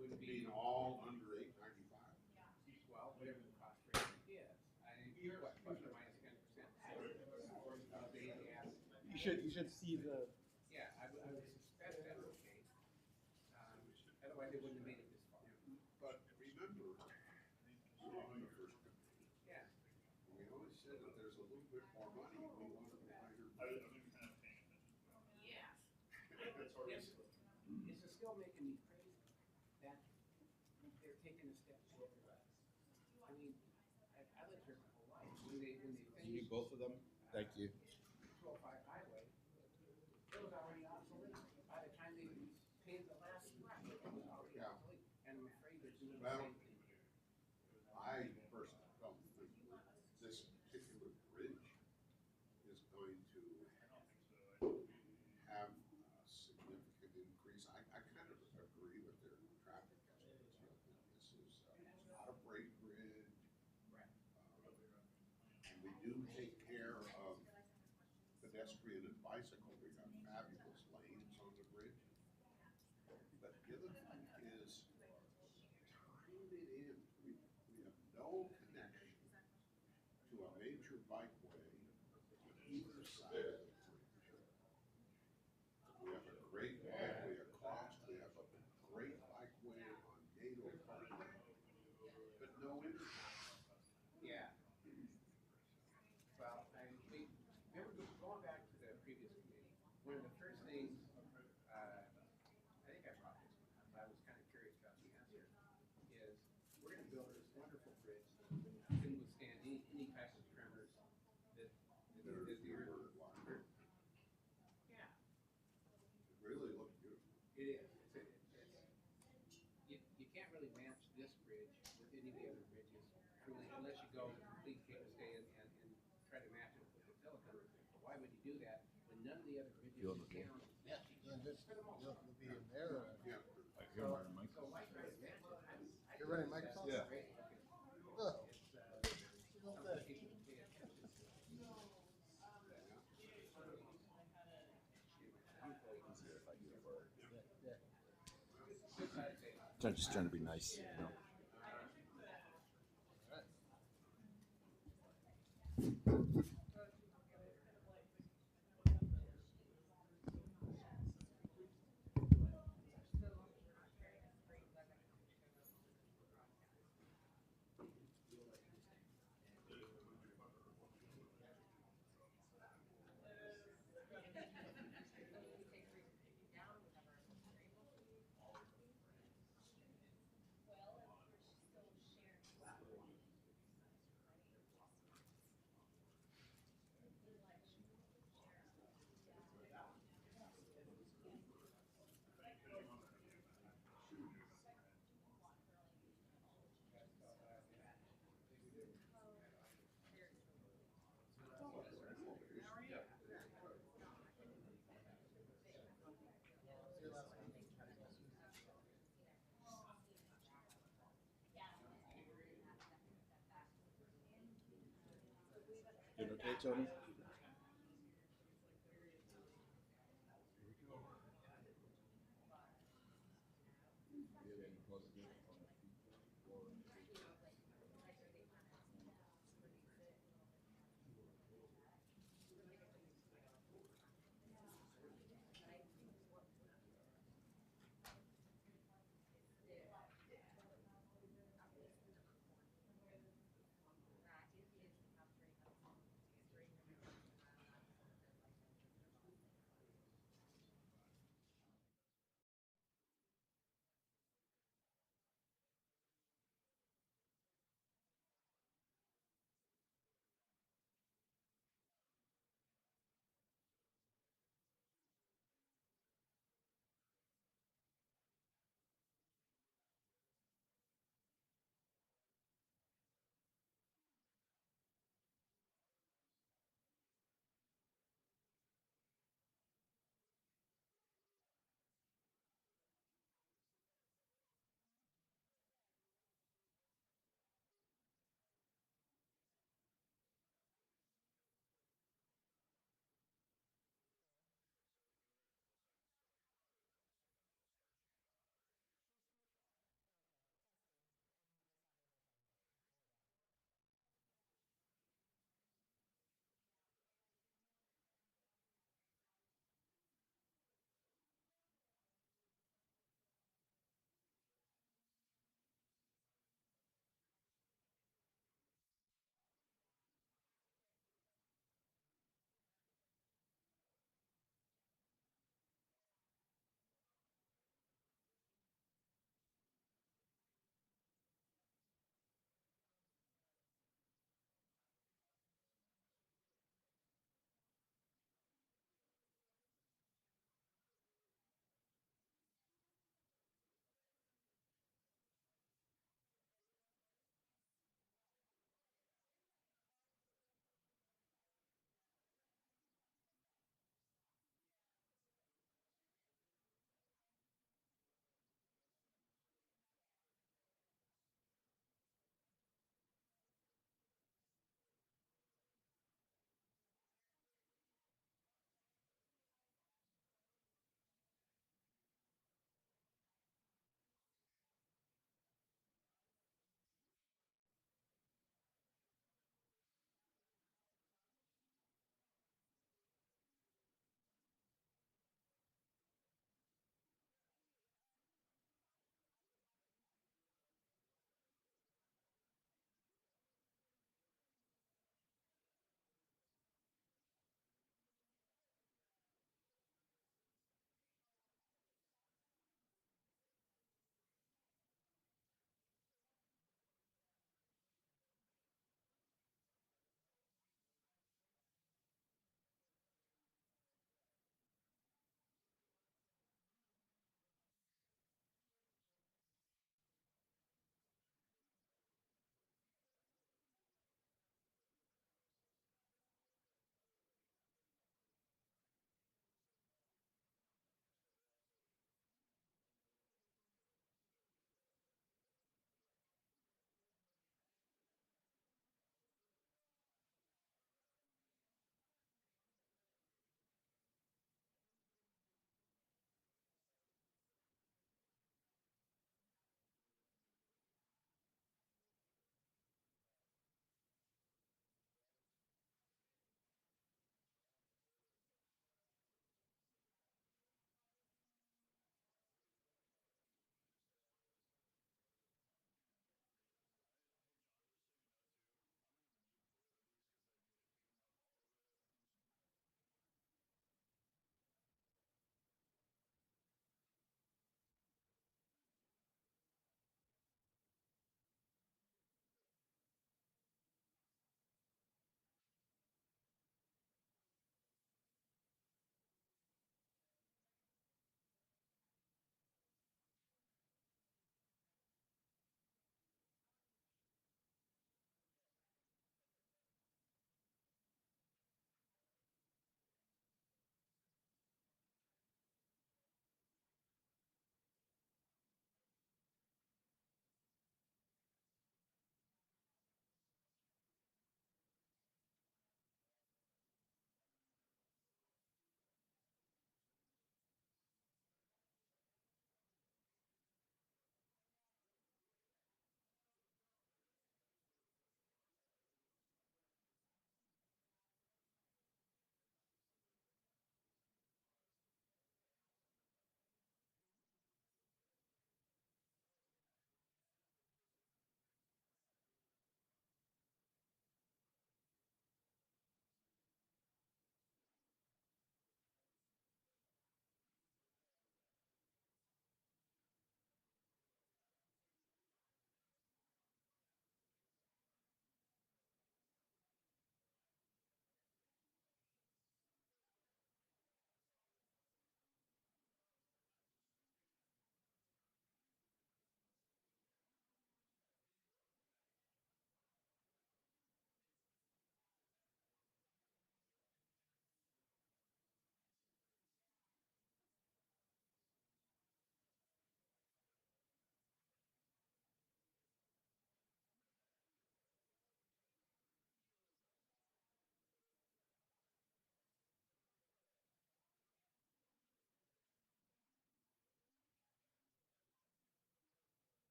wouldn't be Being all under $895. well, whatever the cost rate is. I mean, what, plus or minus 10%. You should see the. Yeah, I would suspect that's okay. Otherwise, they wouldn't have made it this far. But remember, we were on the first committee. Yeah. We always said that there's a little bit more money. We want to provide your. Yeah. It's still making me crazy that they're taking a step forward. I mean, I lived here my whole life. When they finished. You need both of them? Thank you. 205 highway, it was already obsolete. By the time they paid the last stretch, it was already obsolete. And I'm afraid they're doing the same thing. I personally don't think this particular bridge is going to have a significant increase. I kind of agree with their traffic estimates. This is not a freight bridge. And we do take care of pedestrian and bicycle. We got fabulous lanes on the bridge. But the other thing is tying it in. We have no connection to a major bikeway on either side of the bridge. We have a great bikeway across. We have a great bikeway on Gato Parkway, but no interchange. Yeah. Well, we remember going back to the previous committee. One of the first things, I think I brought this one up. I was kind of curious about the answer. Is we're going to build this wonderful bridge that can withstand any type of tremors that the earth. Yeah. It really looked beautiful. It is. You can't really match this bridge with any of the other bridges, truly, unless you go complete cable stay and try to match it with the telecom. But why would you do that when none of the other bridges in town match each other? For the most part. Be in there. Yeah. So why try to match it? You're running Microsoft? Yeah. Oh. Some people pay attention to it. I'm just trying to be nice, you know. Doing okay, Tony?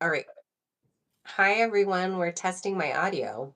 All right. Hi, everyone. We're testing my audio.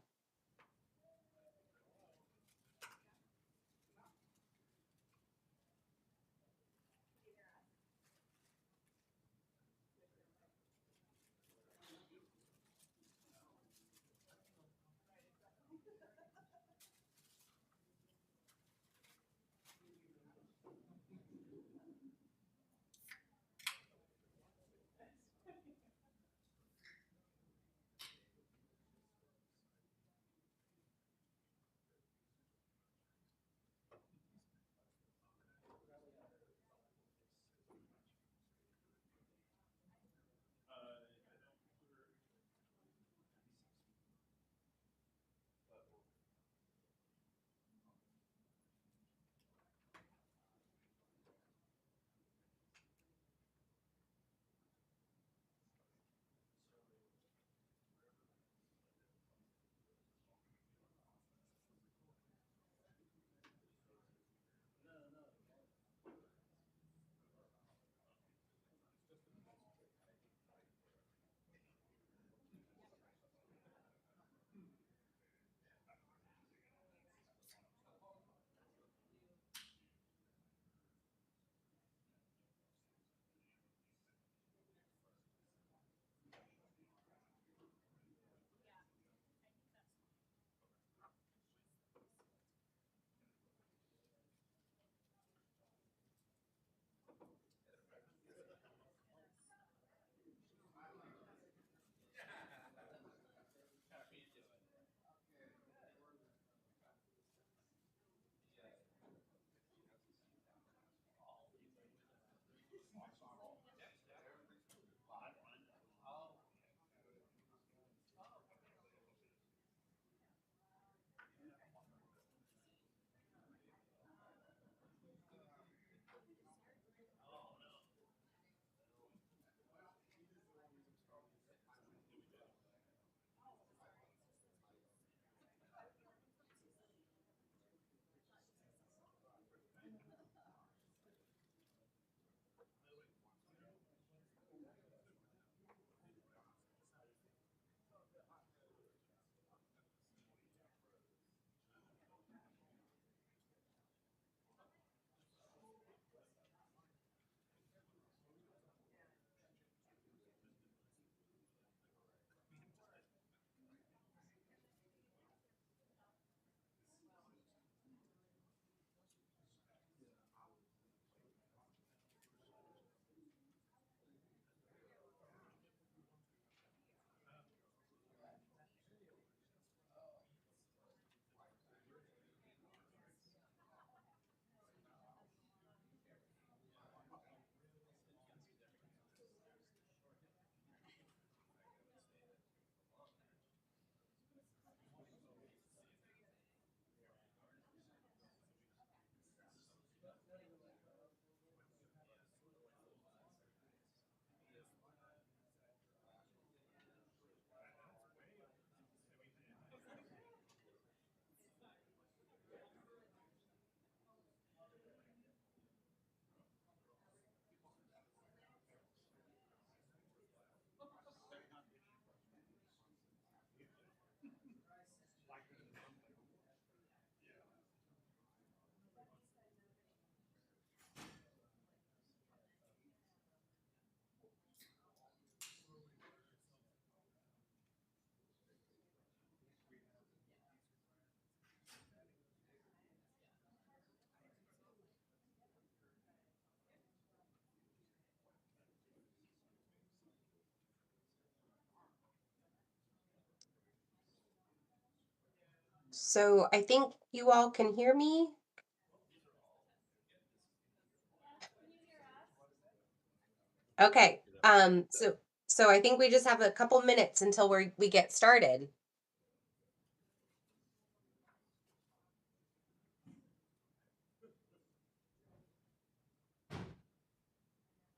So I think you all can hear me. Okay. So I think we just have a couple minutes until we get started.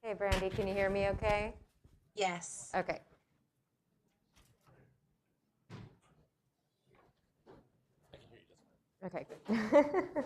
Hey, Brandy, can you hear me okay? Yes. Okay. Okay, good.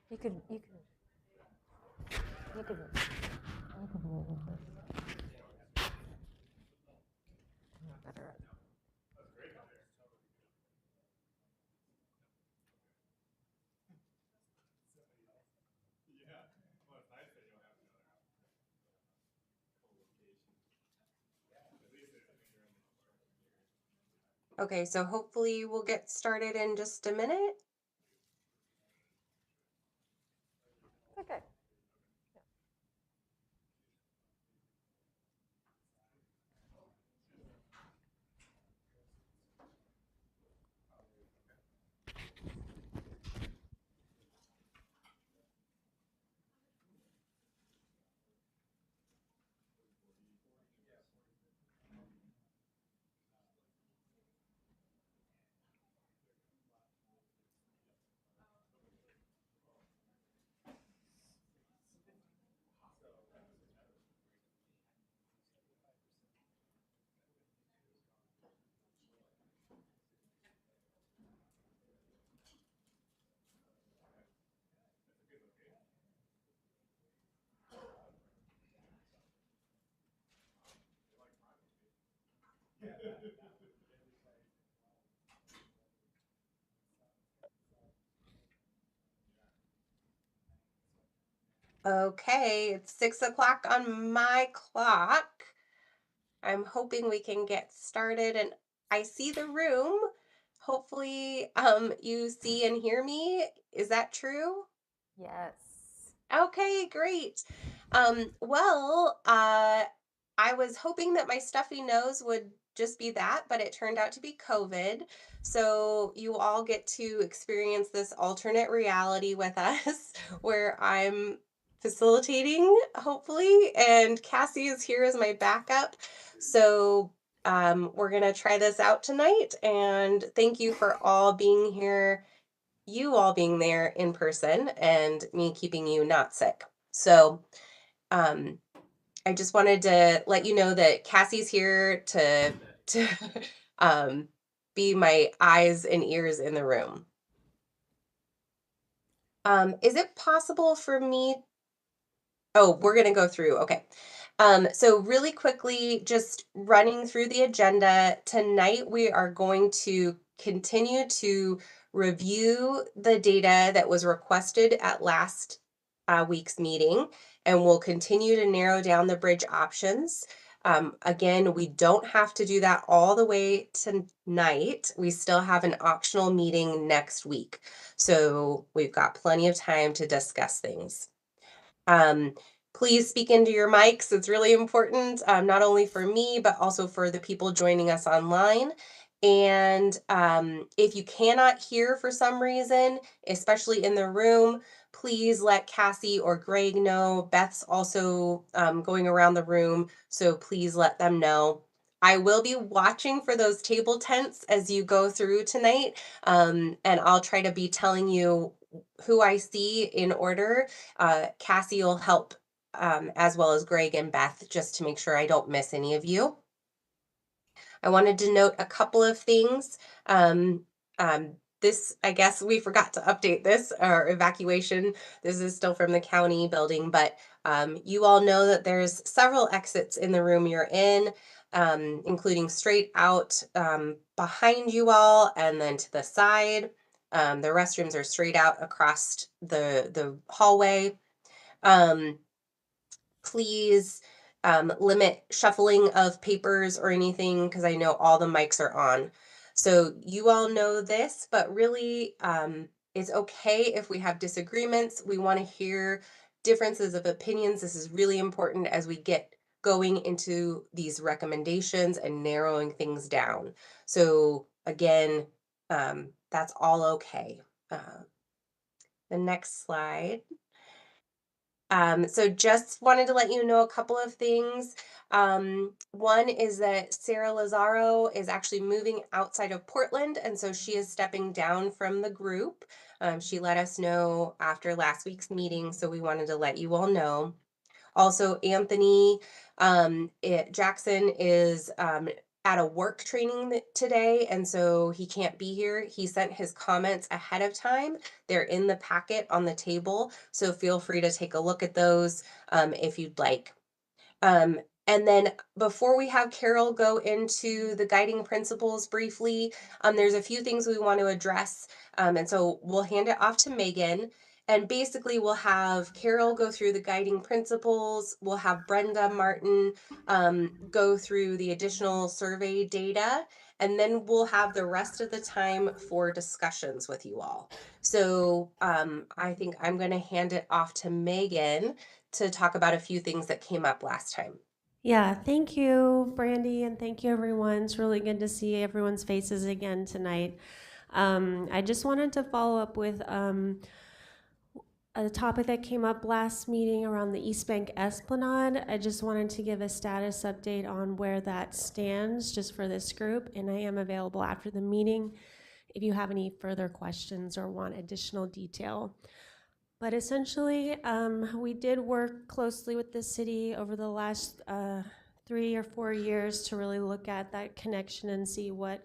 You could move this. Better. Okay, so hopefully we'll get started in just a minute. Okay. Okay, it's 6 o'clock on my clock. I'm hoping we can get started, and I see the room. Hopefully, you see and hear me. Is that true? Yes. Okay, great. Well, I was hoping that my stuffy nose would just be that, but it turned out to be COVID. So you all get to experience this alternate reality with us where I'm facilitating, hopefully, and Cassie is here as my backup. So we're going to try this out tonight. And thank you for all being here, you all being there in person, and me keeping you not sick. So, um, I just wanted to let you know that Cassie's here to um, be my eyes and ears in the room. Is it possible for me? Oh, we're going to go through. Okay. So really quickly, just running through the agenda tonight, we are going to continue to review the data that was requested at last week's meeting, and we'll continue to narrow down the bridge options. Again, we don't have to do that all the way tonight. We still have an optional meeting next week. So we've got plenty of time to discuss things. Um, please speak into your mics. It's really important, not only for me, but also for the people joining us online. And if you cannot hear for some reason, especially in the room, please let Cassie or Greg know. Beth's also going around the room, so please let them know. I will be watching for those table tents as you go through tonight, and I'll try to be telling you who I see in order. Cassie will help, as well as Greg and Beth, just to make sure I don't miss any of you. I wanted to note a couple of things. This, I guess we forgot to update this, our evacuation. This is still from the county building, but you all know that there's several exits in the room you're in, including straight out behind you all and then to the side. The restrooms are straight out across the hallway. Please limit shuffling of papers or anything, because I know all the mics are on. So you all know this, but really it's okay if we have disagreements. We want to hear differences of opinions. This is really important as we get going into these recommendations and narrowing things down. So again, that's all okay. The next slide. So just wanted to let you know a couple of things. One is that Sarah Lazaro is actually moving outside of Portland, and so she is stepping down from the group. She let us know after last week's meeting, so we wanted to let you all know. Also, Anthony Jackson is at a work training today, and so he can't be here. He sent his comments ahead of time. They're in the packet on the table, so feel free to take a look at those if you'd like. And then before we have Carol go into the guiding principles briefly, there's a few things we want to address. And so we'll hand it off to Megan. And basically, we'll have Carol go through the guiding principles. We'll have Brenda Martin go through the additional survey data. And then we'll have the rest of the time for discussions with you all. So I think I'm going to hand it off to Megan to talk about a few things that came up last time. Yeah, thank you, Brandy, and thank you, everyone. It's really good to see everyone's faces again tonight. I just wanted to follow up with a topic that came up last meeting around the East Bank Esplanade. I just wanted to give a status update on where that stands just for this group, and I am available after the meeting if you have any further questions or want additional detail. But essentially, we did work closely with the city over the last 3 or 4 years to really look at that connection and see what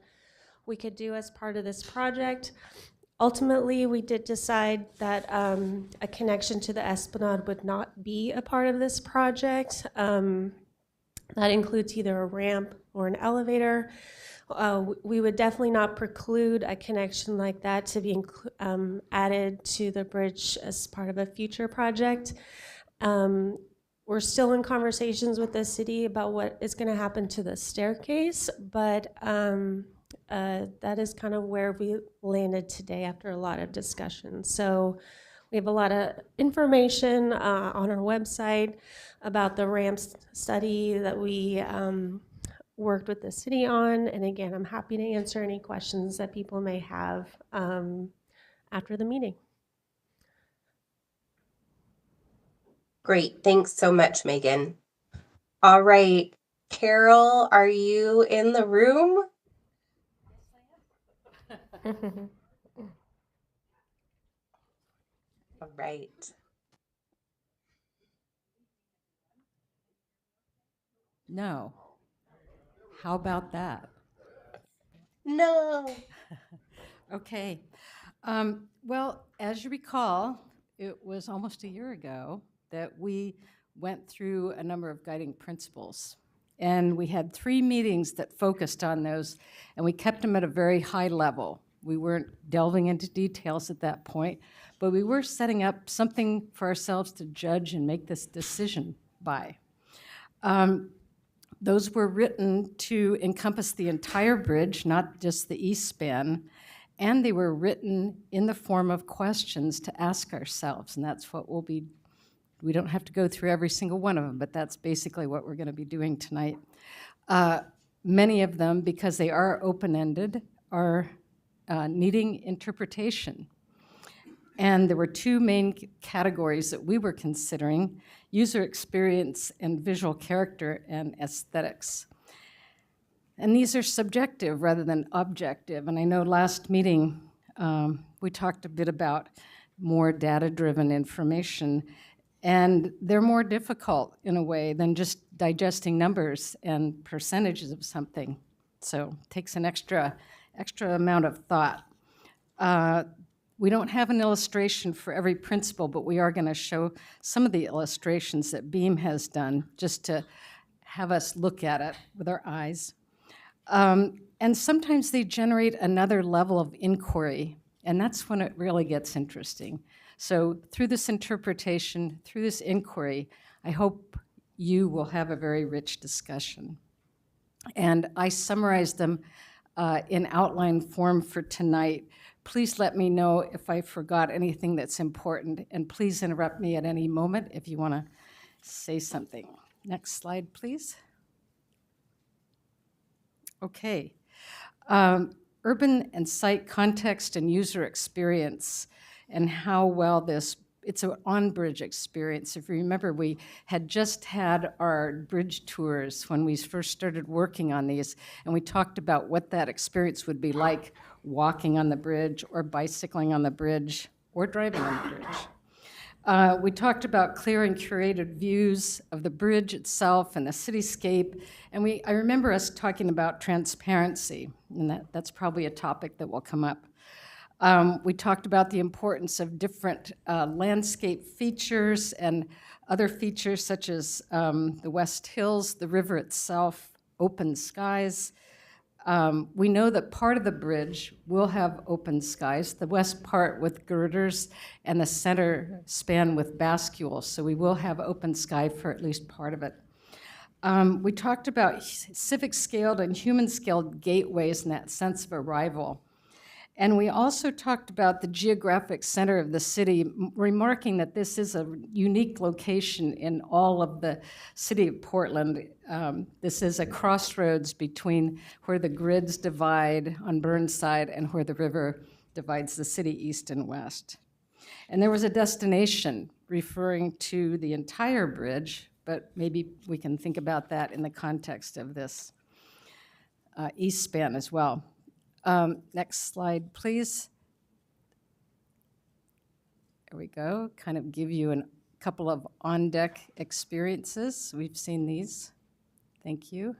we could do as part of this project. Ultimately, we did decide that a connection to the Esplanade would not be a part of this project. That includes either a ramp or an elevator. We would definitely not preclude a connection like that to be added to the bridge as part of a future project. We're still in conversations with the city about what is going to happen to the staircase, but that is kind of where we landed today after a lot of discussion. So we have a lot of information on our website about the ramp study that we worked with the city on. And again, I'm happy to answer any questions that people may have after the meeting. Great. Thanks so much, Megan. All right. Carol, are you in the room? All right. No. How about that? No. Okay. Well, as you recall, it was almost a year ago that we went through a number of guiding principles. And we had 3 meetings that focused on those, and we kept them at a very high level. We weren't delving into details at that point, but we were setting up something for ourselves to judge and make this decision by. Those were written to encompass the entire bridge, not just the east span, and they were written in the form of questions to ask ourselves, and that's what we'll be. We don't have to go through every single one of them, but that's basically what we're going to be doing tonight. Many of them, because they are open-ended, are needing interpretation. And there were 2 main categories that we were considering: user experience and visual character and aesthetics. And these are subjective rather than objective. And I know last meeting we talked a bit about more data-driven information, and they're more difficult in a way than just digesting numbers and percentages of something. So it takes an extra amount of thought. We don't have an illustration for every principle, but we are going to show some of the illustrations that Beam has done just to have us look at it with our eyes. And sometimes they generate another level of inquiry, and that's when it really gets interesting. So through this interpretation, through this inquiry, I hope you will have a very rich discussion. And I summarized them in outline form for tonight. Please let me know if I forgot anything that's important, and please interrupt me at any moment if you want to say something. Next slide, please. Okay. Urban and site context and user experience, and how well it's an on-bridge experience. If you remember, we had just had our bridge tours when we first started working on these, and we talked about what that experience would be like walking on the bridge or bicycling on the bridge or driving on the bridge. We talked about clear and curated views of the bridge itself and the cityscape, and I remember us talking about transparency, and that's probably a topic that will come up. We talked about the importance of different landscape features and other features such as the West Hills, the river itself, open skies. We know that part of the bridge will have open skies, the west part with girders and the center span with bascules, so we will have open sky for at least part of it. We talked about civic-scaled and human-scaled gateways and that sense of arrival. And we also talked about the geographic center of the city, remarking that this is a unique location in all of the city of Portland. This is a crossroads between where the grids divide on Burnside and where the river divides the city east and west. And there was a destination referring to the entire bridge, but maybe we can think about that in the context of this east span as well. Next slide, please. There we go. Kind of give you a couple of on-deck experiences. We've seen these. Thank you.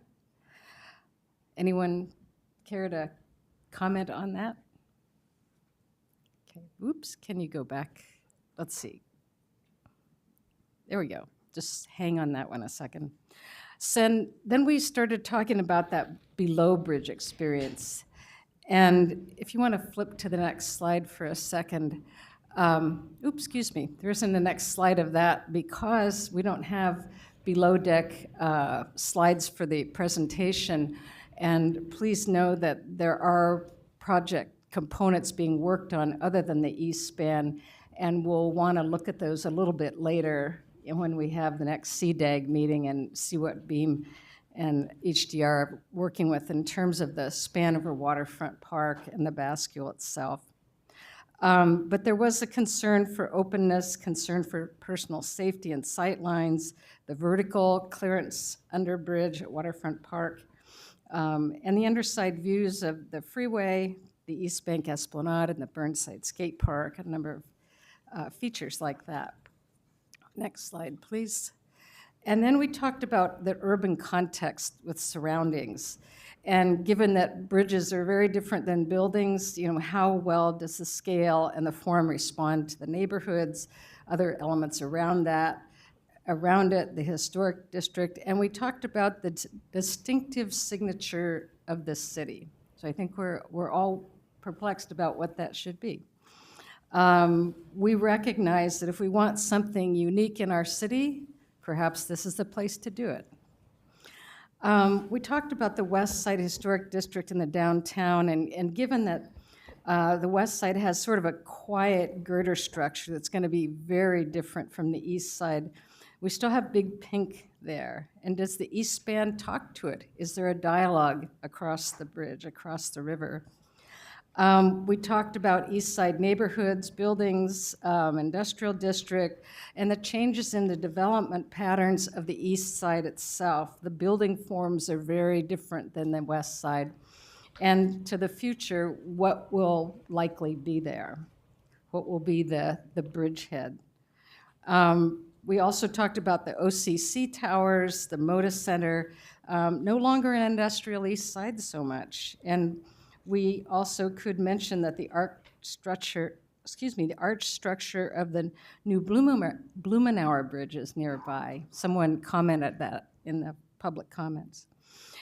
Anyone care to comment on that? Okay. Oops, can you go back? Let's see. There we go. Just hang on that one a second. So then we started talking about that below bridge experience. And if you want to flip to the next slide for a second, excuse me, there isn't a next slide of that because we don't have below deck slides for the presentation. And please know that there are project components being worked on other than the east span, and we'll want to look at those a little bit later when we have the next CDAG meeting and see what BEAM and HDR are working with in terms of the span over Waterfront Park and the bascule itself. But there was a concern for openness, concern for personal safety and sight lines, the vertical clearance under bridge at Waterfront Park, and the underside views of the freeway, the East Bank Esplanade, and the Burnside Skate Park, a number of features like that. Next slide, please. And then we talked about the urban context with surroundings. And given that bridges are very different than buildings, how well does the scale and the form respond to the neighborhoods, other elements around it, the historic district, and we talked about the distinctive signature of this city. So I think we're all perplexed about what that should be. We recognize that if we want something unique in our city, perhaps this is the place to do it. We talked about the West Side Historic District in the downtown, and given that the West Side has sort of a quiet girder structure that's going to be very different from the East Side, we still have Big Pink there. And does the East Span talk to it? Is there a dialogue across the bridge, across the river? We talked about East Side neighborhoods, buildings, industrial district, and the changes in the development patterns of the East Side itself. The building forms are very different than the West Side. And to the future, what will likely be there? What will be the bridgehead? We also talked about the OCC towers, the Moda Center, no longer an industrial East Side so much. And we also could mention that the arch structure of the new Blumenauer Bridge is nearby. Someone commented that in the public comments.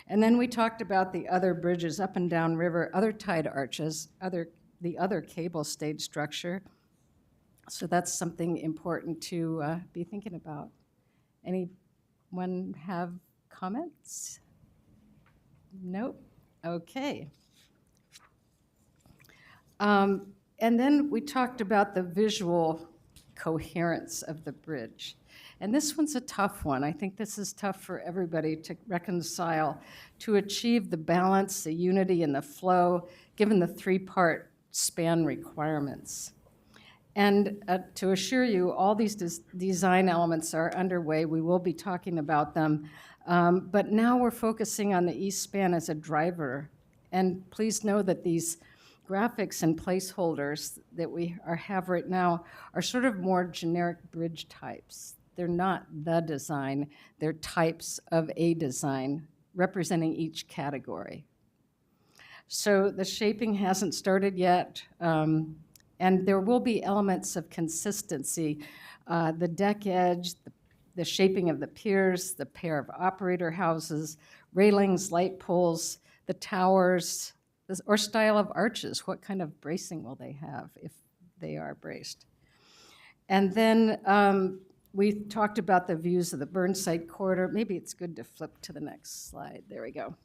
And then we talked about the other bridges up and down river, other tide arches, the other cable stayed structure. So that's something important to be thinking about. Anyone have comments? Nope. Okay. And then we talked about the visual coherence of the bridge. And this one's a tough one. I think this is tough for everybody to reconcile, to achieve the balance, the unity, and the flow, given the three-part span requirements. And to assure you, all these design elements are underway. We will be talking about them. But now we're focusing on the East Span as a driver. And please know that these graphics and placeholders that have right now are sort of more generic bridge types. They're not the design, they're types of a design representing each category. So the shaping hasn't started yet, and there will be elements of consistency. The deck edge, the shaping of the piers, the pair of operator houses, railings, light poles, the towers, or style of arches. What kind of bracing will they have if they are braced? And then we talked about the views of the Burnside corridor. Maybe it's good to flip to the next slide. There we go.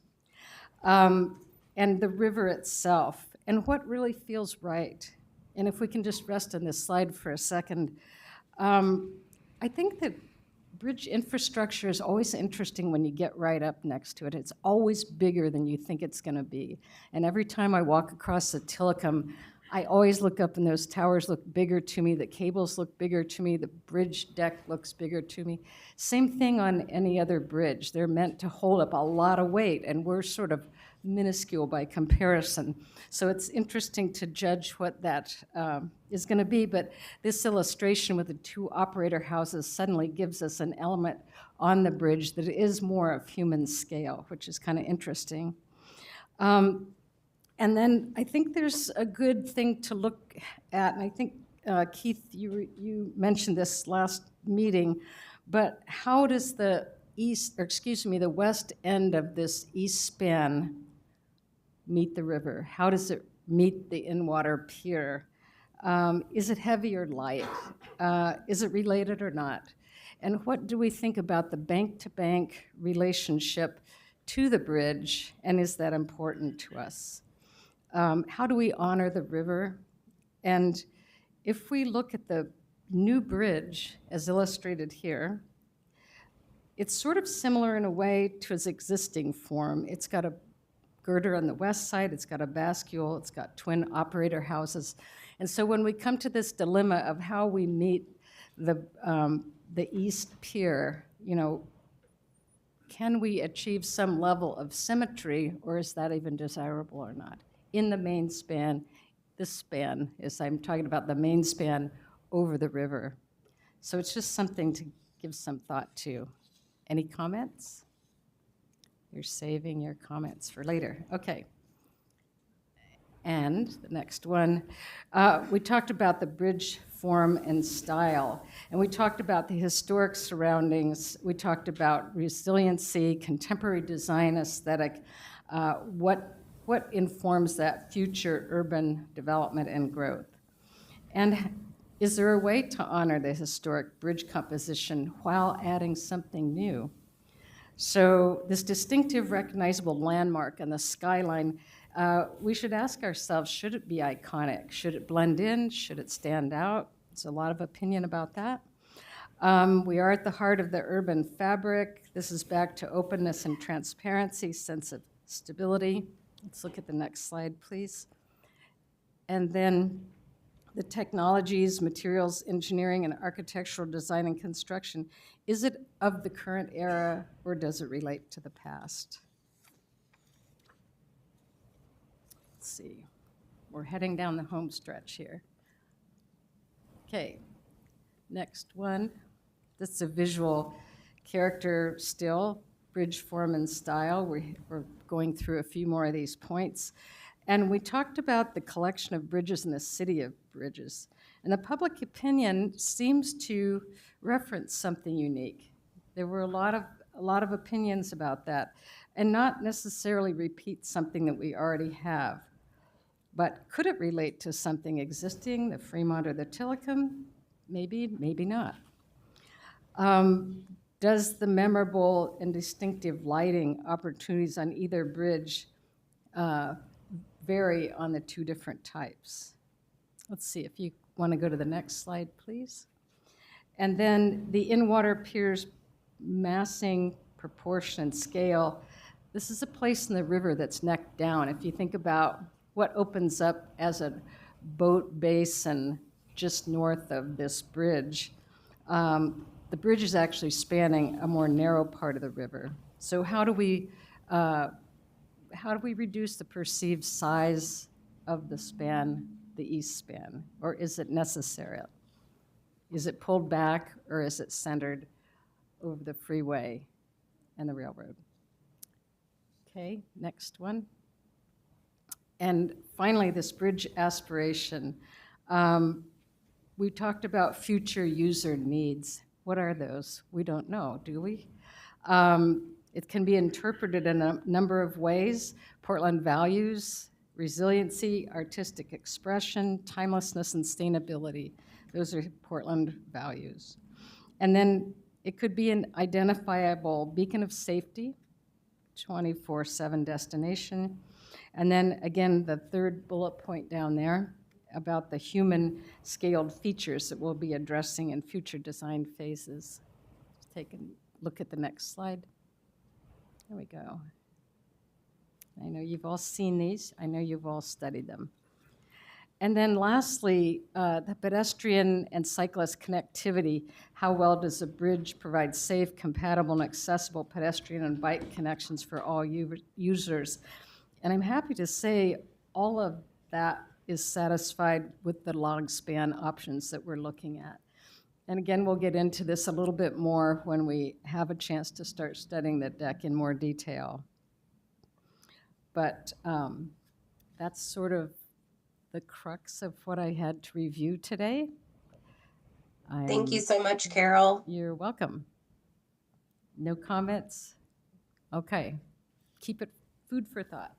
And the river itself, and what really feels right. And if we can just rest on this slide for a second, I think that bridge infrastructure is always interesting when you get right up next to it. It's always bigger than you think it's going to be. And every time I walk across the Tillicum, I always look up and those towers look bigger to me, the cables look bigger to me, the bridge deck looks bigger to me. Same thing on any other bridge. They're meant to hold up a lot of weight, and we're sort of minuscule by comparison. So it's interesting to judge what that is going to be, but this illustration with the two operator houses suddenly gives us an element on the bridge that is more of human scale, which is kind of interesting. And then I think there's a good thing to look at, and I think, Keith, you mentioned this last meeting, but how does the the west end of this east span meet the river? How does it meet the in-water pier? Is it heavy or light? Is it related or not? And what do we think about the bank-to-bank relationship to the bridge, and is that important to us? How do we honor the river? And if we look at the new bridge, as illustrated here, it's sort of similar in a way to its existing form. It's got a girder on the west side, it's got a bascule, it's got twin operator houses. And so when we come to this dilemma of how we meet the east pier, you know, can we achieve some level of symmetry, or is that even desirable or not? In the main span, this span, as I'm talking about the main span over the river. So it's just something to give some thought to. Any comments? You're saving your comments for later. Okay. And the next one, we talked about the bridge form and style, and we talked about the historic surroundings. We talked about resiliency, contemporary design aesthetic, what informs that future urban development and growth. And is there a way to honor the historic bridge composition while adding something new? So this distinctive, recognizable landmark on the skyline, we should ask ourselves, should it be iconic? Should it blend in? Should it stand out? There's a lot of opinion about that. We are at the heart of the urban fabric. This is back to openness and transparency, sense of stability. Let's look at the next slide, please. And then the technologies, materials, engineering, and architectural design and construction. Is it of the current era, or does it relate to the past? Let's see. We're heading down the home stretch here. Okay, next one. This is a visual character still, bridge form and style. We're going through a few more of these points. And we talked about the collection of bridges in the city of bridges. And the public opinion seems to reference something unique. There were a lot of opinions about that, and not necessarily repeat something that we already have. But could it relate to something existing, the Fremont or the Tillicum? Maybe, maybe not. Does the memorable and distinctive lighting opportunities on either bridge vary on the two different types? Let's see, if you want to go to the next slide, please. And then the in-water piers massing, proportion, and scale. This is a place in the river that's neck down. If you think about what opens up as a boat basin just north of this bridge, the bridge is actually spanning a more narrow part of the river. So how do we reduce the perceived size of the span, the east span? Or is it necessary? Is it pulled back, or is it centered over the freeway and the railroad? Okay, next one. And finally, this bridge aspiration. We talked about future user needs. What are those? We don't know, do we? It can be interpreted in a number of ways. Portland values, resiliency, artistic expression, timelessness, and sustainability. Those are Portland values. And then it could be an identifiable beacon of safety, 24/7 destination. And then again, the third bullet point down there about the human scaled features that we'll be addressing in future design phases. Let's take a look at the next slide. There we go. I know you've all seen these. I know you've all studied them. And then lastly, the pedestrian and cyclist connectivity. How well does a bridge provide safe, compatible, and accessible pedestrian and bike connections for all users? And I'm happy to say all of that is satisfied with the log span options that we're looking at. And again, we'll get into this a little bit more when we have a chance to start studying the deck in more detail. But that's sort of the crux of what I had to review today. Thank you so much, Carol. You're welcome. No comments? Okay. Keep it food for thought.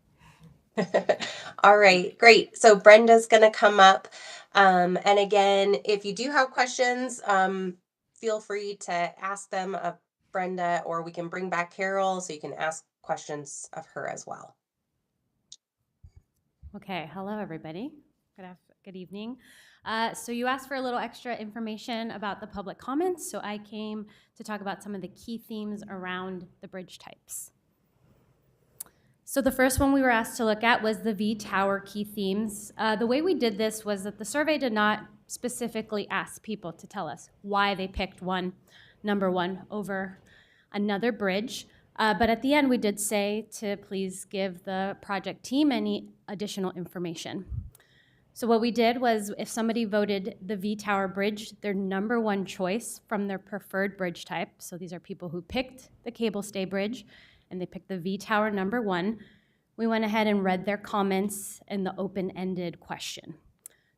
All right, great. So Brenda's going to come up. And again, if you do have questions, feel free to ask them of Brenda, or we can bring back Carol so you can ask questions of her as well. Okay, hello everybody. Good evening. So you asked for a little extra information about the public comments, so I came to talk about some of the key themes around the bridge types. So the first one we were asked to look at was the V-Tower key themes. The way we did this was that the survey did not specifically ask people to tell us why they picked number one over another bridge. But at the end, we did say to please give the project team any additional information. So what we did was, if somebody voted the V-Tower bridge their number one choice from their preferred bridge type, so these are people who picked the cable stay bridge, and they picked the V-Tower number one, we went ahead and read their comments in the open-ended question.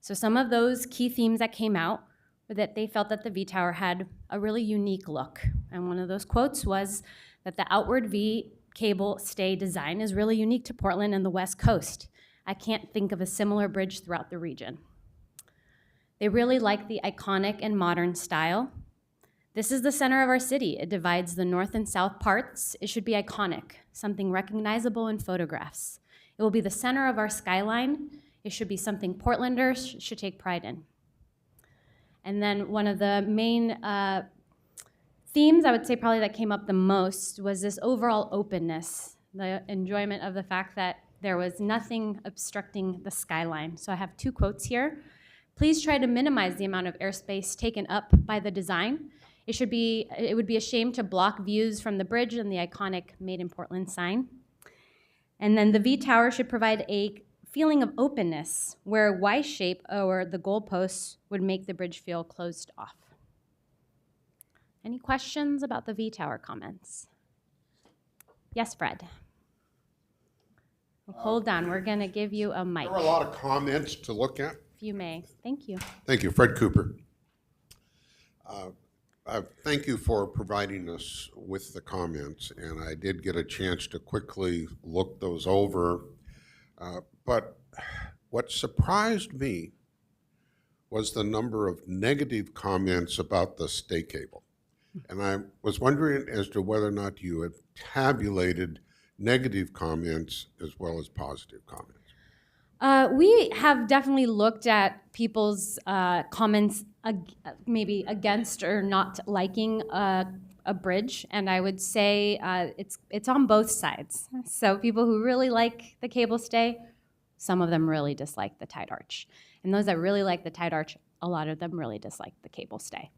So some of those key themes that came out were that they felt that the V-Tower had a really unique look. And one of those quotes was that the outward V cable stay design is really unique to Portland and the West Coast. I can't think of a similar bridge throughout the region. They really like the iconic and modern style. This is the center of our city. It divides the north and south parts. It should be iconic, something recognizable in photographs. It will be the center of our skyline. It should be something Portlanders should take pride in. And then one of the main themes, I would say probably that came up the most, was this overall openness, the enjoyment of the fact that there was nothing obstructing the skyline. So I have two quotes here. Please try to minimize the amount of airspace taken up by the design. It would be a shame to block views from the bridge and the iconic Made in Portland sign. And then the V-Tower should provide a feeling of openness where Y shape or the goalposts would make the bridge feel closed off. Any questions about the V-Tower comments? Yes, Fred. Hold on, we're gonna give you a mic. There were a lot of comments to look at. If you may, thank you. Thank you, Fred Cooper. Thank you for providing us with the comments, and I did get a chance to quickly look those over. But what surprised me was the number of negative comments about the stay cable. And I was wondering as to whether or not you had tabulated negative comments as well as positive comments. We have definitely looked at people's comments maybe against or not liking a bridge, and I would say it's on both sides. So people who really like the cable stay, some of them really dislike the tide arch. And those that really like the tide arch, a lot of them really dislike the cable stay.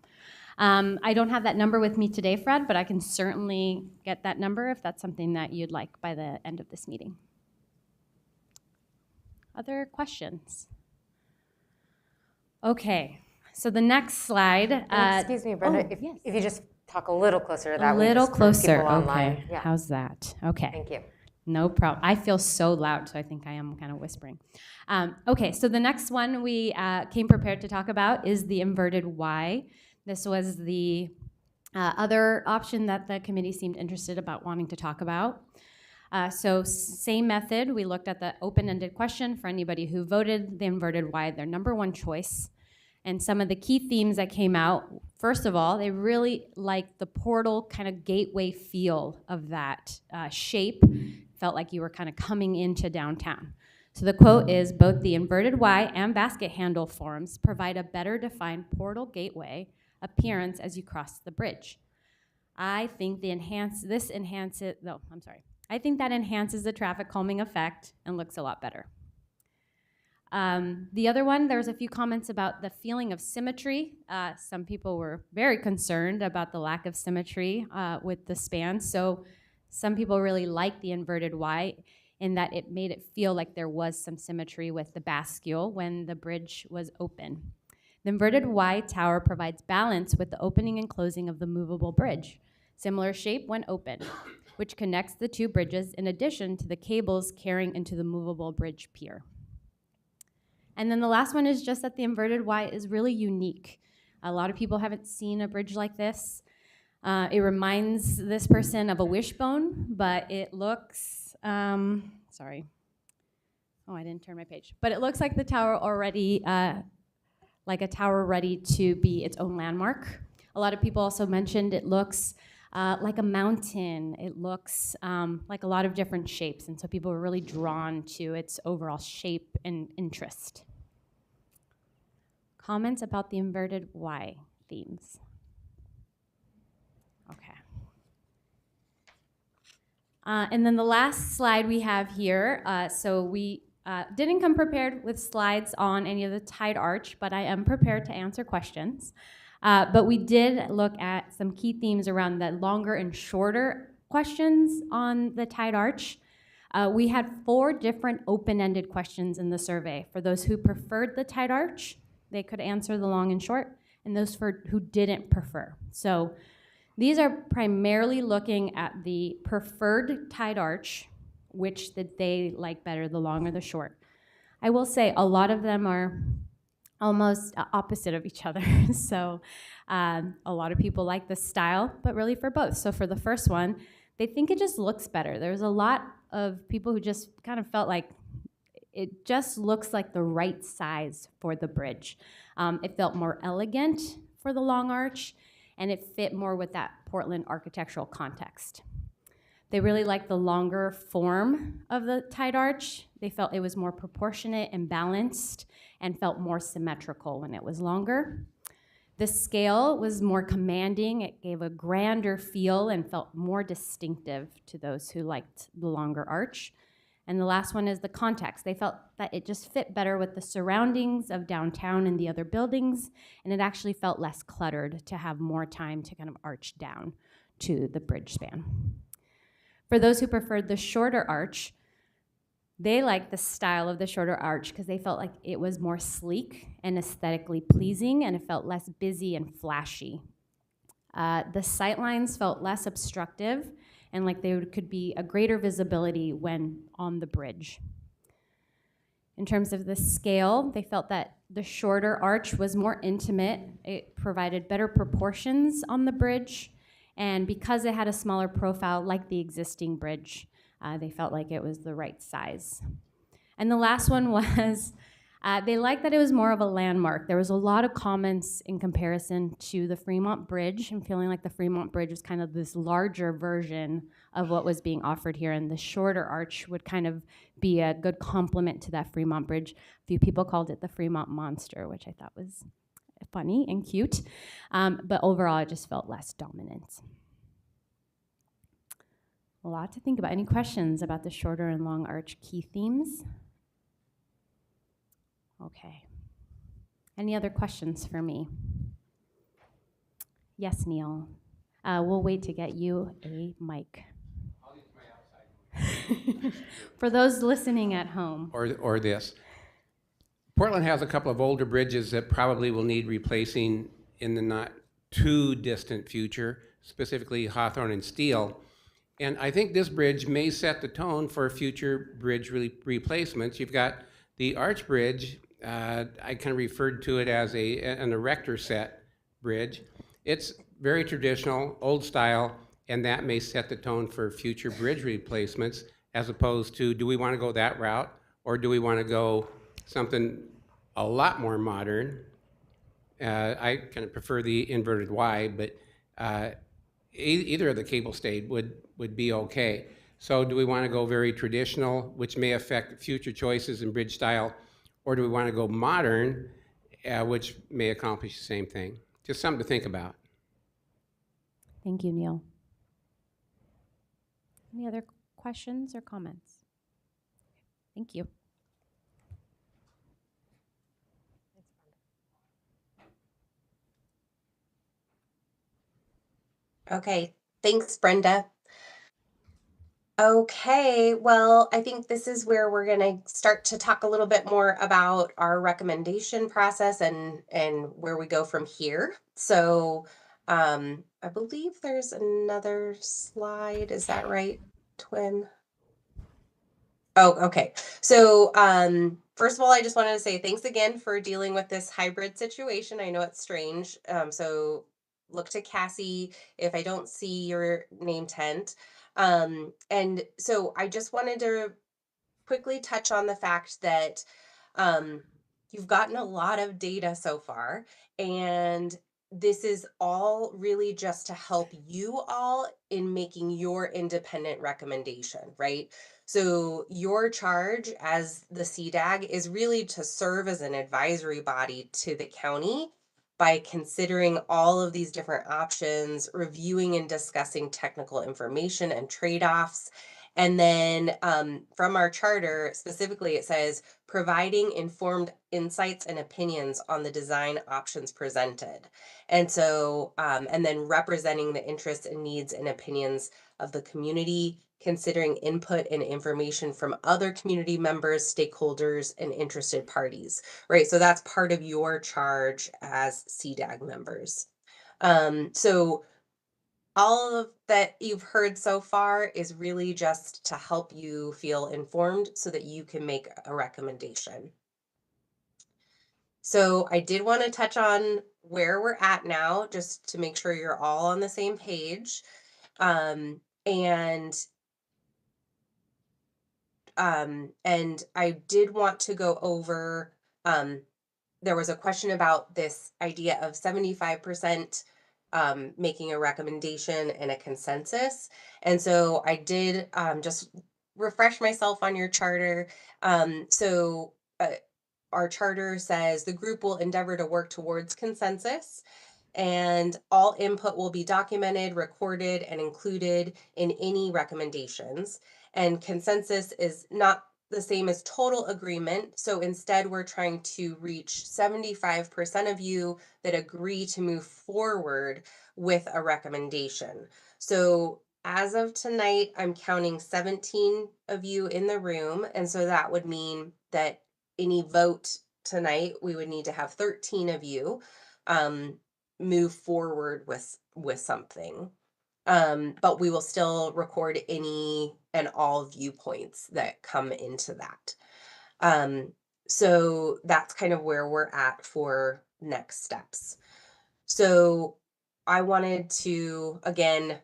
I don't have that number with me today, Fred, but I can certainly get that number if that's something that you'd like by the end of this meeting. Other questions? Okay, so the next slide. Excuse me, Brenda, oh, yes. if you just talk a little closer to A that. little for closer, people online. okay. Yeah. How's that? Okay. Thank you. No problem. I feel so loud, so I think I am kind of whispering. Okay, so the next one we came prepared to talk about is the inverted Y. This was the other option that the committee seemed interested about wanting to talk about. So same method, we looked at the open-ended question for anybody who voted the inverted Y, their number one choice. And some of the key themes that came out, first of all, they really liked the portal kind of gateway feel of that shape. Felt like you were kind of coming into downtown. So the quote is, both the inverted Y and basket handle forms provide a better defined portal gateway appearance as you cross the bridge. I think that enhances the traffic calming effect and looks a lot better. The other one, there was a few comments about the feeling of symmetry. Some people were very concerned about the lack of symmetry with the span. So some people really liked the inverted Y in that it made it feel like there was some symmetry with the bascule when the bridge was open. The inverted Y tower provides balance with the opening and closing of the movable bridge. Similar shape when open, which connects the two bridges in addition to the cables carrying into the movable bridge pier. And then the last one is just that the inverted Y is really unique. A lot of people haven't seen a bridge like this. It reminds this person of a wishbone, but it looks, sorry. Oh, I didn't turn my page. But it looks like the tower already, like a tower ready to be its own landmark. A lot of people also mentioned it looks like a mountain. It looks like a lot of different shapes, and so people were really drawn to its overall shape and interest. Comments about the inverted Y themes? Okay. And then the last slide we have here, so we didn't come prepared with slides on any of the tide arch, but I am prepared to answer questions. But we did look at some key themes around the longer and shorter questions on the tide arch. We had 4 different open-ended questions in the survey. For those who preferred the tide arch, they could answer the long and short, and those who didn't prefer. So these are primarily looking at the preferred tide arch, which did they like better, the long or the short. I will say a lot of them are almost opposite of each other. So a lot of people like the style, but really for both. So for the first one, they think it just looks better. There's a lot of people who just kind of felt like it just looks like the right size for the bridge. It felt more elegant for the long arch, and it fit more with that Portland architectural context. They really liked the longer form of the tide arch. They felt it was more proportionate and balanced and felt more symmetrical when it was longer. The scale was more commanding. It gave a grander feel and felt more distinctive to those who liked the longer arch. And the last one is the context. They felt that it just fit better with the surroundings of downtown and the other buildings, and it actually felt less cluttered to have more time to kind of arch down to the bridge span. For those who preferred the shorter arch, they liked the style of the shorter arch because they felt like it was more sleek and aesthetically pleasing, and it felt less busy and flashy. The sightlines felt less obstructive and like there could be a greater visibility when on the bridge. In terms of the scale, they felt that the shorter arch was more intimate. It provided better proportions on the bridge, and because it had a smaller profile like the existing bridge, they felt like it was the right size. And the last one was, they liked that it was more of a landmark. There was a lot of comments in comparison to the Fremont Bridge and feeling like the Fremont Bridge was kind of this larger version of what was being offered here, and the shorter arch would kind of be a good complement to that Fremont Bridge. A few people called it the Fremont Monster, which I thought was funny and cute, but overall it just felt less dominant. A lot to think about. Any questions about the shorter and long arch key themes? Okay. Any other questions for me? Yes, Neil. We'll wait to get you a mic. I'll use my outside. For those listening at home. Or this. Portland has a couple of older bridges that probably will need replacing in the not too distant future, specifically Hawthorne and Steel. And I think this bridge may set the tone for future bridge replacements. You've got the Arch Bridge. I kind of referred to it as an erector set bridge. It's very traditional, old style, and that may set the tone for future bridge replacements, as opposed to, do we want to go that route, or do we want to go something a lot more modern? I kind of prefer the inverted Y, but either of the cable stayed would be okay. So do we want to go very traditional, which may affect future choices in bridge style, or do we want to go modern, which may accomplish the same thing? Just something to think about. Thank you, Neil. Any other questions or comments? Thank you. Okay, thanks, Brenda. Okay, well, I think this is where we're going to start to talk a little bit more about our recommendation process and where we go from here. So, I believe there's another slide. Is that right, Twin? Oh, okay. So, first of all, I just wanted to say thanks again for dealing with this hybrid situation. I know it's strange. So look to Cassie if I don't see your name tent. And so I just wanted to quickly touch on the fact that um, you've gotten a lot of data so far, and this is all really just to help you all in making your independent recommendation, right? So, your charge as the CDAG is really to serve as an advisory body to the county by considering all of these different options, reviewing and discussing technical information and trade offs. And then from our charter, specifically, it says providing informed insights and opinions on the design options presented. And so, and then representing the interests and needs and opinions of the community, considering input and information from other community members, stakeholders, and interested parties, right? So that's part of your charge as CDAG members. So all of that you've heard so far is really just to help you feel informed so that you can make a recommendation. So I did want to touch on where we're at now, just to make sure you're all on the same page. And I did want to go over, there was a question about this idea of 75% making a recommendation and a consensus. And so I did just refresh myself on your charter. So our charter says the group will endeavor to work towards consensus, and all input will be documented, recorded, and included in any recommendations. And consensus is not the same as total agreement. So instead, we're trying to reach 75% of you that agree to move forward with a recommendation. So as of tonight, I'm counting 17 of you in the room. And so that would mean that any vote tonight, we would need to have 13 of you move forward with something. But we will still record any and all viewpoints that come into that. So that's kind of where we're at for next steps. So I wanted to, again,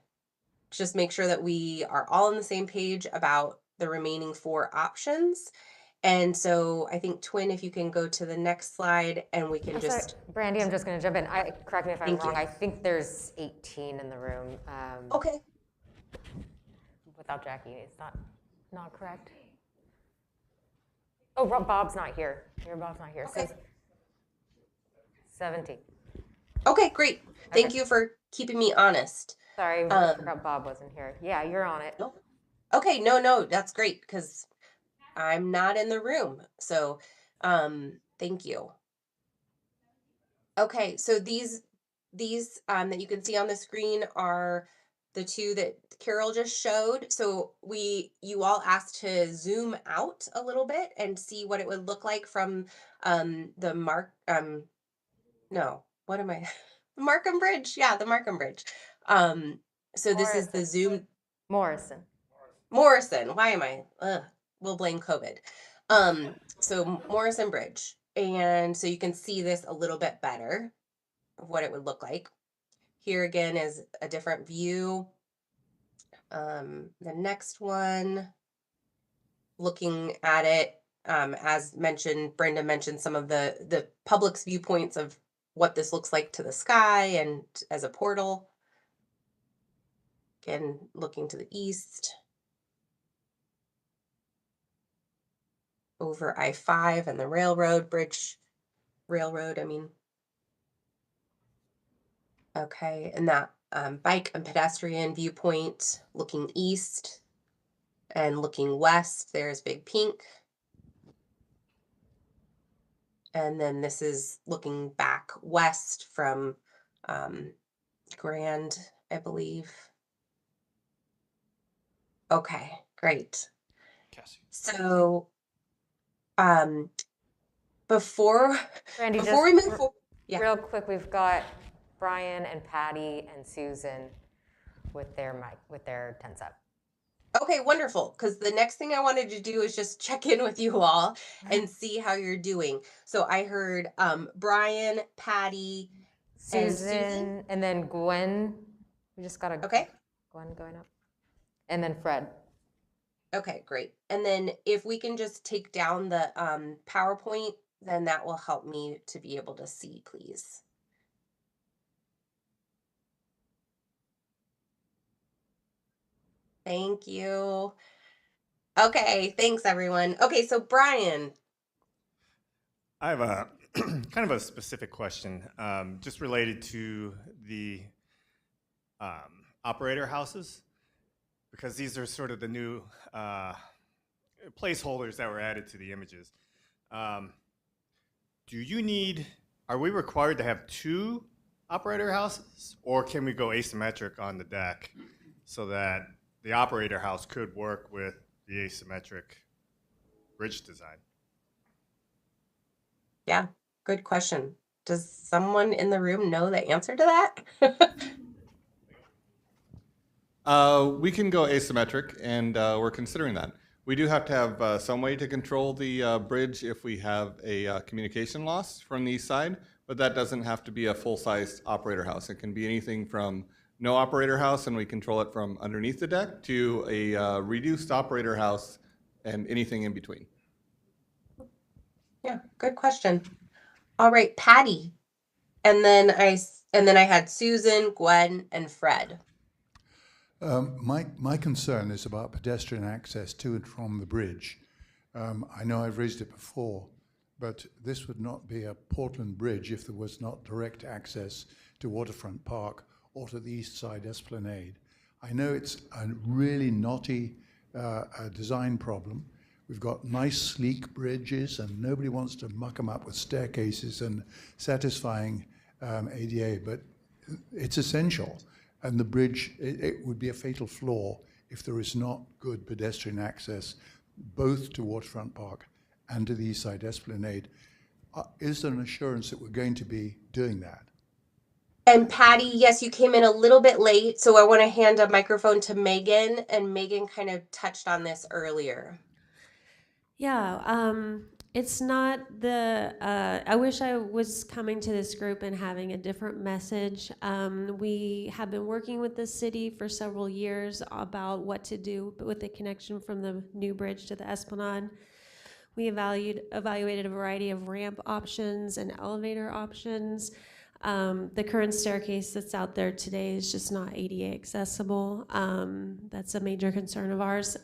just make sure that we are all on the same page about the remaining 4 options. And so I think, Twin, if you can go to the next slide and we can just... Sorry, Brandy, I'm just going to jump in. Correct me if I'm Thank wrong. you. I think there's 18 in the room. Okay. Without Jackie, is that not correct? Oh, Bob's not here. Bob's not here. Okay. So 70. Okay, great. Thank you for keeping me honest. Sorry, I forgot Bob wasn't here. Yeah, you're on it. No. Okay, no, that's great because I'm not in the room. So thank you. Okay, so these that you can see on the screen are the two that Carol just showed. So you all asked to zoom out a little bit and see what it would look like from the no, what am I? Markham Bridge. Yeah, the Markham Bridge. So this is the zoom. Morrison. Morrison. Why am I? We'll blame COVID. So Morrison Bridge. And so you can see this a little bit better of what it would look like. Here again is a different view. The next one, looking at it, as mentioned, Brenda mentioned some of the public's viewpoints of what this looks like to the sky and as a portal. Again, looking to the east. Over I-5 and the railroad, I mean. Okay, and that bike and pedestrian viewpoint, looking east and looking west, there's Big Pink. And then this is looking back west from Grand, I believe. Okay, great. Cassie. So before Brandy, before we just move forward, yeah. real quick, we've got Brian and Patty and Susan with their tents up. Okay, wonderful. Because the next thing I wanted to do is just check in with you all and see how you're doing. So I heard Brian, Patty, and Susan. And then Gwen. We just got a Okay. Gwen going up. And then Fred. Okay, great. And then if we can just take down the PowerPoint, then that will help me to be able to see, please. Thank you. Okay, thanks everyone. Okay, so Brian. I have a kind of a specific question, just related to the operator houses, because these are sort of the new placeholders that were added to the images. Are we required to have 2 operator houses, or can we go asymmetric on the deck so that the operator house could work with the asymmetric bridge design? Yeah, good question. Does someone in the room know the answer to that? We can go asymmetric, and we're considering that. We do have to have some way to control the bridge if we have a communication loss from the east side, but that doesn't have to be a full-sized operator house. It can be anything from no operator house, and we control it from underneath the deck, to a reduced operator house and anything in between. Yeah, good question. All right, Patty. And then I had Susan, Gwen, and Fred. My concern is about pedestrian access to and from the bridge. I know I've raised it before, but this would not be a Portland bridge if there was not direct access to Waterfront Park or to the East Side Esplanade. I know it's a really knotty design problem. We've got nice, sleek bridges, and nobody wants to muck them up with staircases and satisfying ADA, but it's essential. And the bridge, it would be a fatal flaw if there is not good pedestrian access both to Waterfront Park and to the East Side Esplanade. Is there an assurance that we're going to be doing that? And Patty, yes, you came in a little bit late, so I want to hand a microphone to Megan, and Megan kind of touched on this earlier. Yeah, it's not I wish I was coming to this group and having a different message. We have been working with the city for several years about what to do with the connection from the new bridge to the Esplanade. We evaluated a variety of ramp options and elevator options. The current staircase that's out there today is just not ADA accessible. That's a major concern of ours.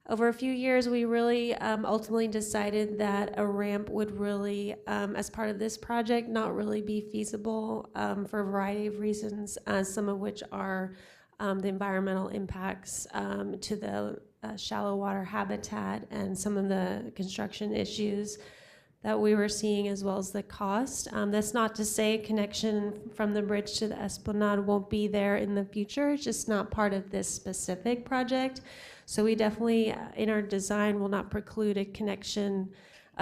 Over a few years, we really ultimately decided that a ramp would really, as part of this project, not really be feasible for a variety of reasons, some of which are the environmental impacts to the shallow water habitat and some of the construction issues that we were seeing, as well as the cost. That's not to say connection from the bridge to the Esplanade won't be there in the future. It's just not part of this specific project. So we definitely, in our design, will not preclude a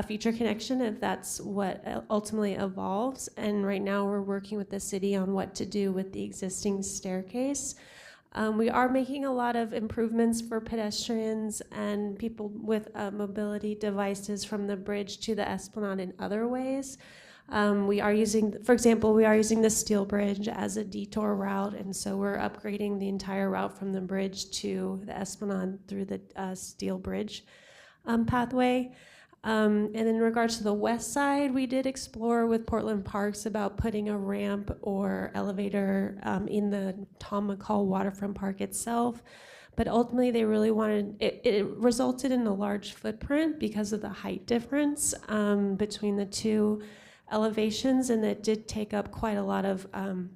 future connection if that's what ultimately evolves. And right now we're working with the city on what to do with the existing staircase. We are making a lot of improvements for pedestrians and people with mobility devices from the bridge to the Esplanade in other ways. We are using, for example, the steel bridge as a detour route, and so we're upgrading the entire route from the bridge to the Esplanade through the steel bridge pathway. And in regards to the west side, we did explore with Portland Parks about putting a ramp or elevator in the Tom McCall waterfront park itself. But ultimately, they really wanted, it resulted in a large footprint because of the height difference between the two elevations, and it did take up quite a lot of,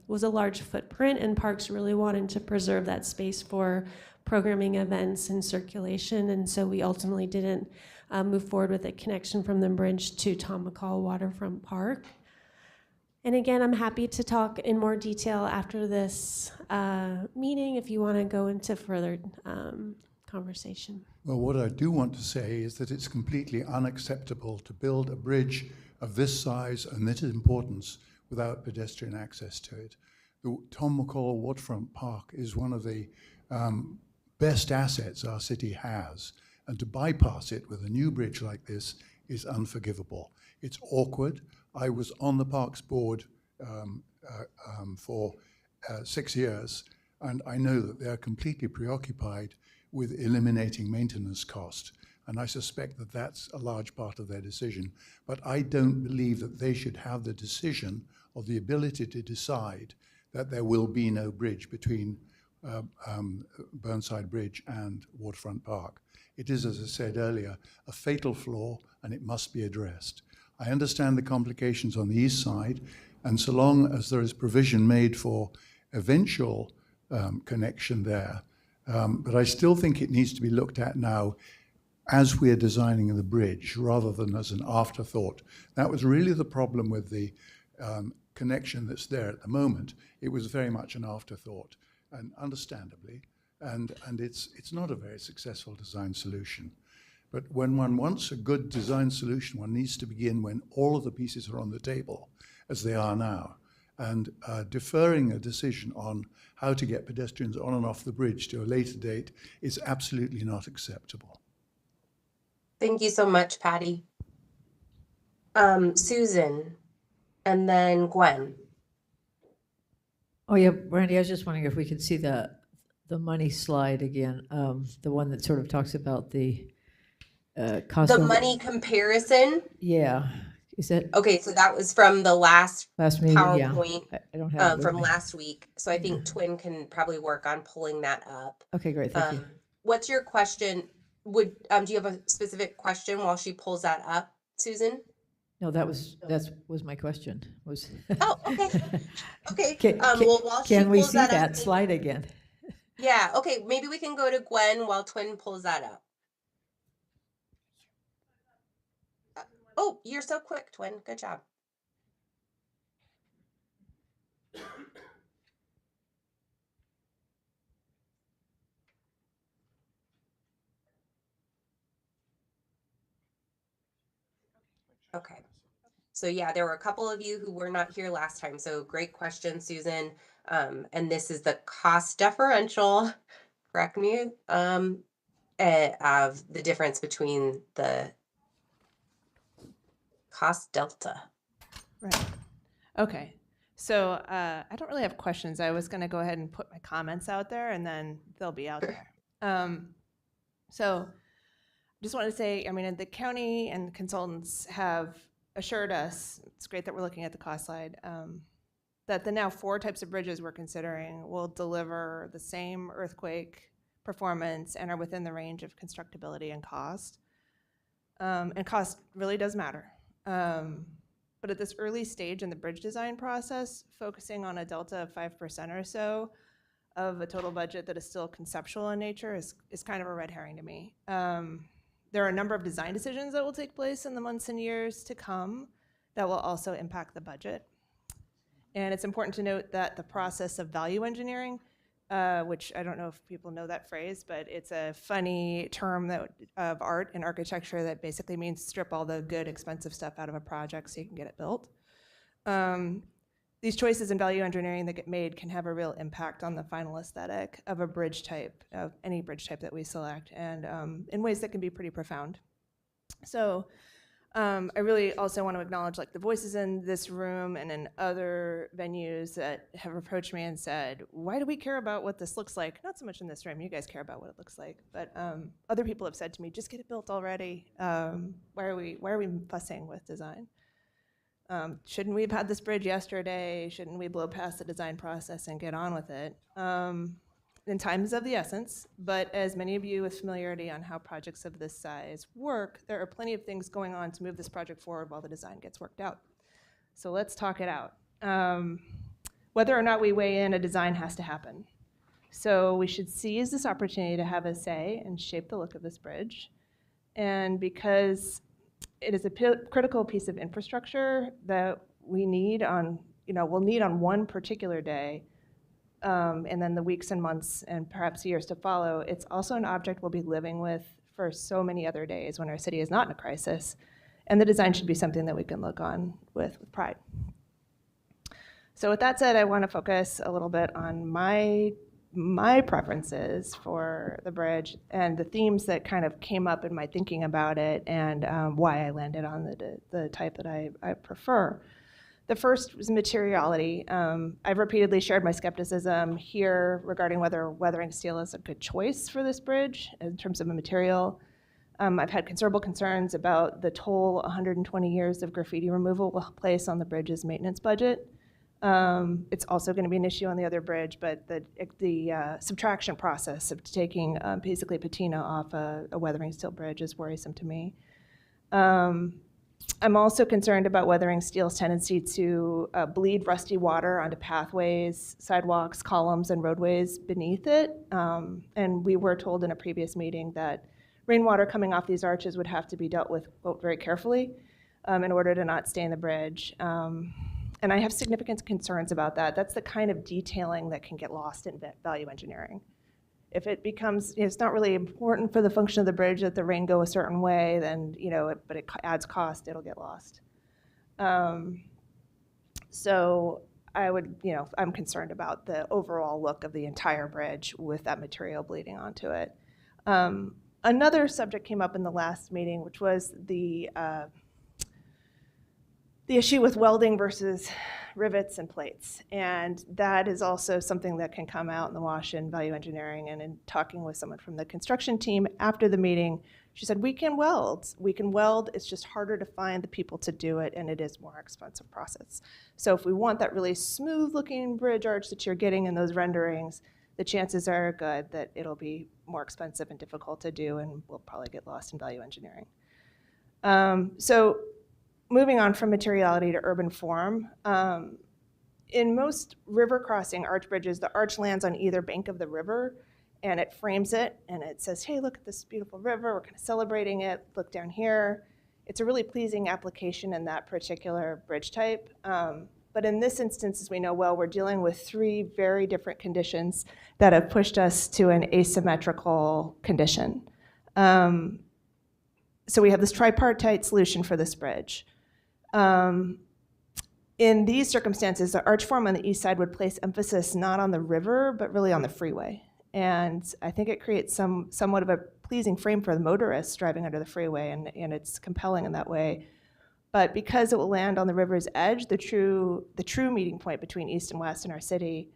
was a large footprint, and Parks really wanted to preserve that space for programming events and circulation, and so we ultimately didn't move forward with a connection from the bridge to Tom McCall Waterfront Park. And again, I'm happy to talk in more detail after this meeting if you want to go into further conversation. Well, what I do want to say is that it's completely unacceptable to build a bridge of this size and this importance without pedestrian access to it. The Tom McCall Waterfront Park is one of the best assets our city has. And to bypass it with a new bridge like this is unforgivable. It's awkward. I was on the Parks Board for 6 years, and I know that they're completely preoccupied with eliminating maintenance cost. And I suspect that that's a large part of their decision. But I don't believe that they should have the decision or the ability to decide that there will be no bridge between Burnside Bridge and Waterfront Park. It is, as I said earlier, a fatal flaw, and it must be addressed. I understand the complications on the east side, and so long as there is provision made for eventual connection there, but I still think it needs to be looked at now as we are designing the bridge, rather than as an afterthought. That was really the problem with the connection that's there at the moment. It was very much an afterthought, and understandably, and it's not a very successful design solution. But when one wants a good design solution, one needs to begin when all of the pieces are on the table, as they are now. And deferring a decision on how to get pedestrians on and off the bridge to a later date is absolutely not acceptable. Thank you so much, Patty. Susan, and then Gwen. Oh yeah, Randy, I was just wondering if we could see the money slide again, the one that sort of talks about the cost. The money comparison. Yeah, is that Okay? So that was from the last meeting? PowerPoint Yeah, I don't have it from with me. last week. So I think Twin can probably work on pulling that up. Okay, great, thank you. What's your question? Do you have a specific question while she pulls that up, Susan? No, that was my question. Was Oh, okay. Okay. Can, while she can we pulls see that that up, slide again? yeah. Okay. Maybe we can go to Gwen while Twin pulls that up. Oh, you're so quick, Twin. Good job. Okay. So yeah, there were a couple of you who were not here last time. So great question, Susan. And this is the cost differential, correct me, of the difference between the cost delta. Right. Okay. So I don't really have questions. I was going to go ahead and put my comments out there, and then they'll be out there. So just want to say, I mean, the county and consultants have assured us, it's great that we're looking at the cost slide, that the now 4 types of bridges we're considering will deliver the same earthquake performance and are within the range of constructability and cost. And cost really does matter. But at this early stage in the bridge design process, focusing on a delta of 5% or so of a total budget that is still conceptual in nature is kind of a red herring to me. There are a number of design decisions that will take place in the months and years to come that will also impact the budget. And it's important to note that the process of value engineering, which I don't know if people know that phrase, but it's a funny term of art and architecture that basically means strip all the good, expensive stuff out of a project so you can get it built. These choices in value engineering that get made can have a real impact on the final aesthetic of a bridge type, of any bridge type that we select, and in ways that can be pretty profound. So I really also want to acknowledge like the voices in this room and in other venues that have approached me and said, why do we care about what this looks like? Not so much in this room, you guys care about what it looks like, but other people have said to me, just get it built already. Why are we fussing with design? Shouldn't we have had this bridge yesterday? Shouldn't we blow past the design process and get on with it? And time is of the essence, but as many of you with familiarity on how projects of this size work, there are plenty of things going on to move this project forward while the design gets worked out. So let's talk it out. Whether or not we weigh in, a design has to happen. So we should seize this opportunity to have a say and shape the look of this bridge. And because it is a critical piece of infrastructure that we need on, we'll need on one particular day, and then the weeks and months and perhaps years to follow, it's also an object we'll be living with for so many other days when our city is not in a crisis. And the design should be something that we can look on with pride. So with that said, I want to focus a little bit on my preferences for the bridge and the themes that kind of came up in my thinking about it and why I landed on the type that I prefer. The first was materiality. I've repeatedly shared my skepticism here regarding whether weathering steel is a good choice for this bridge in terms of a material. I've had considerable concerns about the toll 120 years of graffiti removal will place on the bridge's maintenance budget. It's also going to be an issue on the other bridge, but the subtraction process of taking basically patina off a weathering steel bridge is worrisome to me. I'm also concerned about weathering steel's tendency to bleed rusty water onto pathways, sidewalks, columns, and roadways beneath it. And we were told in a previous meeting that rainwater coming off these arches would have to be dealt with, quote, very carefully in order to not stain the bridge. And I have significant concerns about that. That's the kind of detailing that can get lost in value engineering. If it becomes, it's not really important for the function of the bridge that the rain go a certain way, then, but it adds cost, it'll get lost. So I would, I'm concerned about the overall look of the entire bridge with that material bleeding onto it. Another subject came up in the last meeting, which was the issue with welding versus rivets and plates. And that is also something that can come out in the wash in value engineering. And in talking with someone from the construction team after the meeting, she said, we can weld, it's just harder to find the people to do it, and it is a more expensive process. So if we want that really smooth looking bridge arch that you're getting in those renderings, the chances are good that it'll be more expensive and difficult to do, and we'll probably get lost in value engineering. So moving on from materiality to urban form, in most river crossing arch bridges, the arch lands on either bank of the river, and it frames it, and it says, hey, look at this beautiful river, we're kind of celebrating it, look down here. It's a really pleasing application in that particular bridge type. But in this instance, as we know well, we're dealing with three very different conditions that have pushed us to an asymmetrical condition. So we have this tripartite solution for this bridge. In these circumstances, the arch form on the east side would place emphasis not on the river, but really on the freeway. And I think it creates somewhat of a pleasing frame for the motorists driving under the freeway, and it's compelling in that way. But because it will land on the river's edge, the true meeting point between east and west in our city,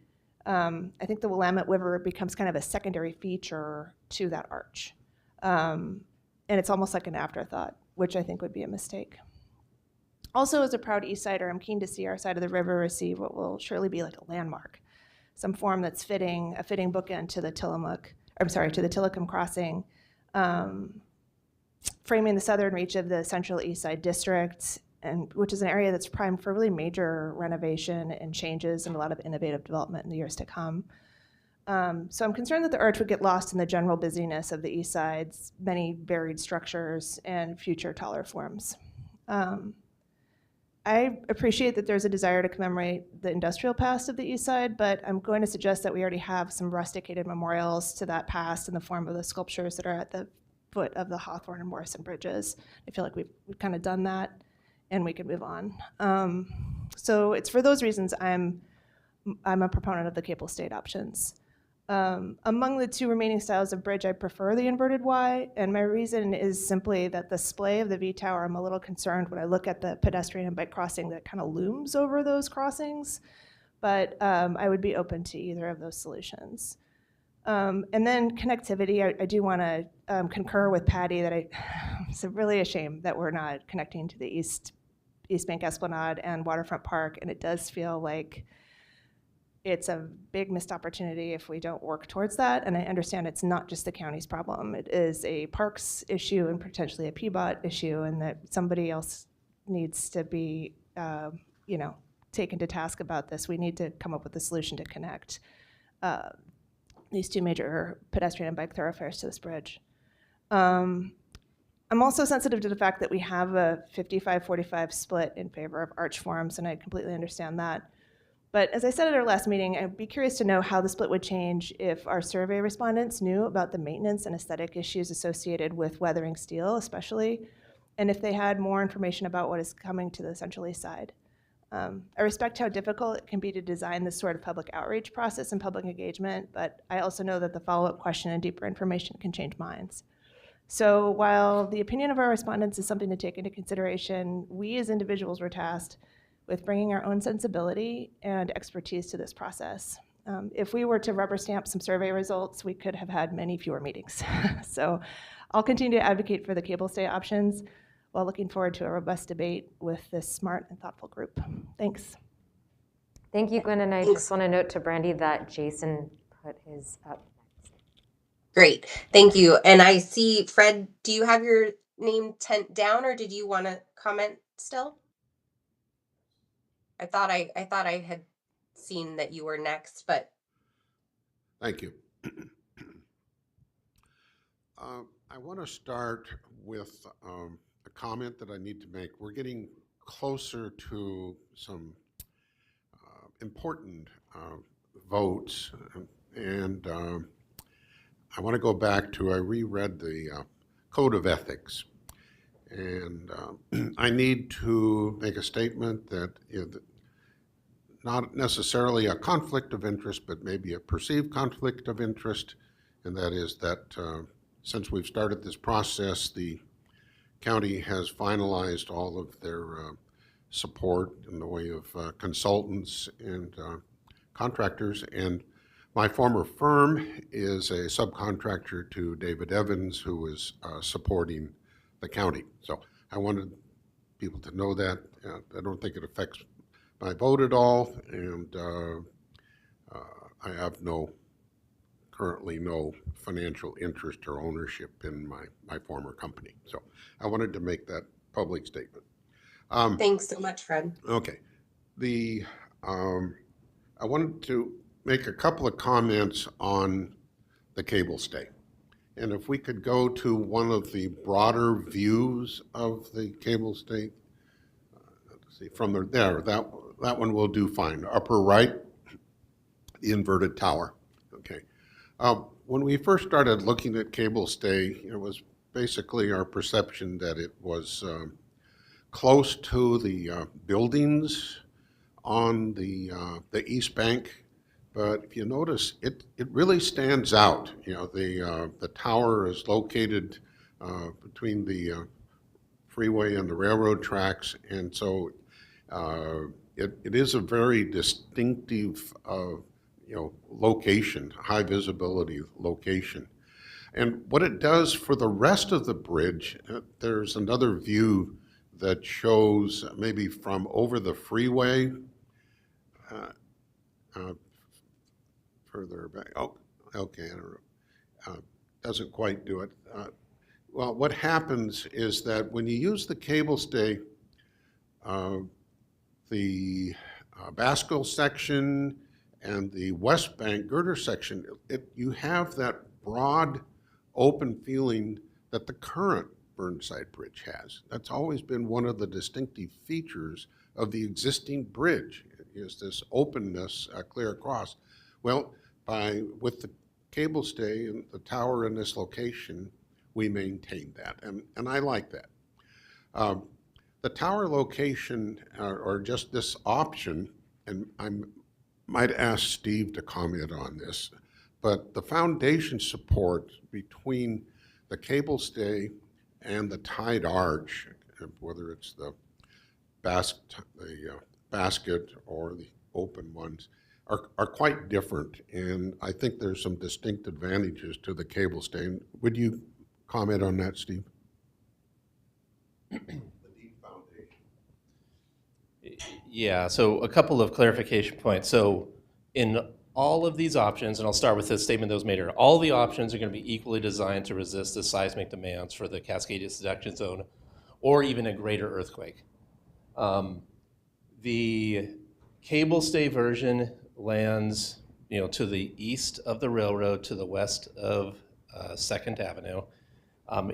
I think the Willamette River becomes kind of a secondary feature to that arch. And it's almost like an afterthought, which I think would be a mistake. Also, as a proud East Sider, I'm keen to see our side of the river receive what will surely be like a landmark, some form that's a fitting bookend to the Tillicum crossing, framing the southern reach of the central East Side district, and which is an area that's primed for really major renovation and changes and a lot of innovative development in the years to come. So I'm concerned that the arch would get lost in the general busyness of the east side's many buried structures and future taller forms. I appreciate that there's a desire to commemorate the industrial past of the east side, but I'm going to suggest that we already have some rusticated memorials to that past in the form of the sculptures that are at the foot of the Hawthorne and Morrison bridges. I feel like we've kind of done that, and we can move on. So it's for those reasons I'm a proponent of the cable stayed options. Among the two remaining styles of bridge, I prefer the inverted Y, and my reason is simply that the splay of the V tower, I'm a little concerned when I look at the pedestrian and bike crossing that kind of looms over those crossings, but I would be open to either of those solutions. And then connectivity, I do want to concur with Patty that it's really a shame that we're not connecting to the East Bank Esplanade and Waterfront Park, and it does feel like it's a big missed opportunity if we don't work towards that. And I understand it's not just the county's problem. It is a parks issue and potentially a PBOT issue, and that somebody else needs to be, taken to task about this. We need to come up with a solution to connect these two major pedestrian and bike thoroughfares to this bridge. I'm also sensitive to the fact that we have a 55-45 split in favor of arch forms, and I completely understand that. But as I said at our last meeting, I'd be curious to know how the split would change if our survey respondents knew about the maintenance and aesthetic issues associated with weathering steel, especially, and if they had more information about what is coming to the Central East Side. I respect how difficult it can be to design this sort of public outreach process and public engagement, but I also know that the follow-up question and deeper information can change minds. So while the opinion of our respondents is something to take into consideration, we as individuals were tasked with bringing our own sensibility and expertise to this process. If we were to rubber stamp some survey results, we could have had many fewer meetings. So I'll continue to advocate for the cable stay options while looking forward to a robust debate with this smart and thoughtful group. Thanks. Thank you, Gwen, and I just want to note to Brandy that Jason put his up next. Great, thank you. And I see, Fred, do you have your name down, or did you want to comment still? I thought I had seen that you were next, but. Thank you. I want to start with a comment that I need to make. We're getting closer to some important votes, and I want to go back to, I reread the Code of Ethics, and I need to make a statement that not necessarily a conflict of interest, but maybe a perceived conflict of interest, and that is that since we've started this process, the county has finalized all of their support in the way of consultants and contractors, and my former firm is a subcontractor to David Evans, who is supporting the county. So I wanted people to know that. I don't think it affects my vote at all, and I have currently no financial interest or ownership in my former company. So I wanted to make that public statement. Thanks so much, Fred. Okay. I wanted to make a couple of comments on the cable stay. And if we could go to one of the broader views of the cable stay, let's see, from there, that one will do fine. Upper right, the inverted tower. Okay. When we first started looking at cable stay, it was basically our perception that it was close to the buildings on the East Bank. But if you notice, it really stands out. You know, the tower is located between the freeway and the railroad tracks, and so it is a very distinctive, location, high visibility location. And what it does for the rest of the bridge, there's another view that shows maybe from over the freeway. Further back. Oh, okay. I don't know. Doesn't quite do it. Well, what happens is that when you use the cable stay, the Basco section and the West Bank girder section, you have that broad, open feeling that the current Burnside Bridge has. That's always been one of the distinctive features of the existing bridge, is this openness clear across. Well, with the cable stay and the tower in this location, we maintain that, and I like that. The tower location, or just this option, and I might ask Steve to comment on this, but the foundation support between the cable stay and the tied arch, whether it's the basket or the open ones, are quite different, and I think there's some distinct advantages to the cable stay. Would you comment on that, Steve? Yeah, so a couple of clarification points. So in all of these options, and I'll start with the statement that was made earlier, all the options are going to be equally designed to resist the seismic demands for the Cascadia subduction zone or even a greater earthquake. The cable stay version lands, to the east of the railroad, to the west of 2nd Avenue,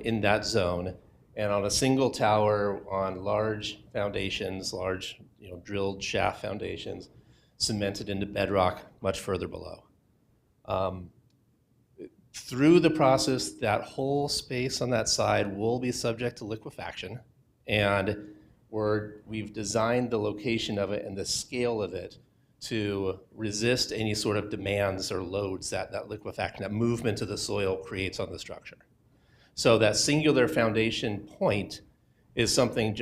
in that zone, and on a single tower on large foundations, large drilled shaft foundations, cemented into bedrock much further below. Through the process, that whole space on that side will be subject to liquefaction, and we've designed the location of it and the scale of it to resist any sort of demands or loads that liquefaction, that movement of the soil creates on the structure. So that singular foundation point is something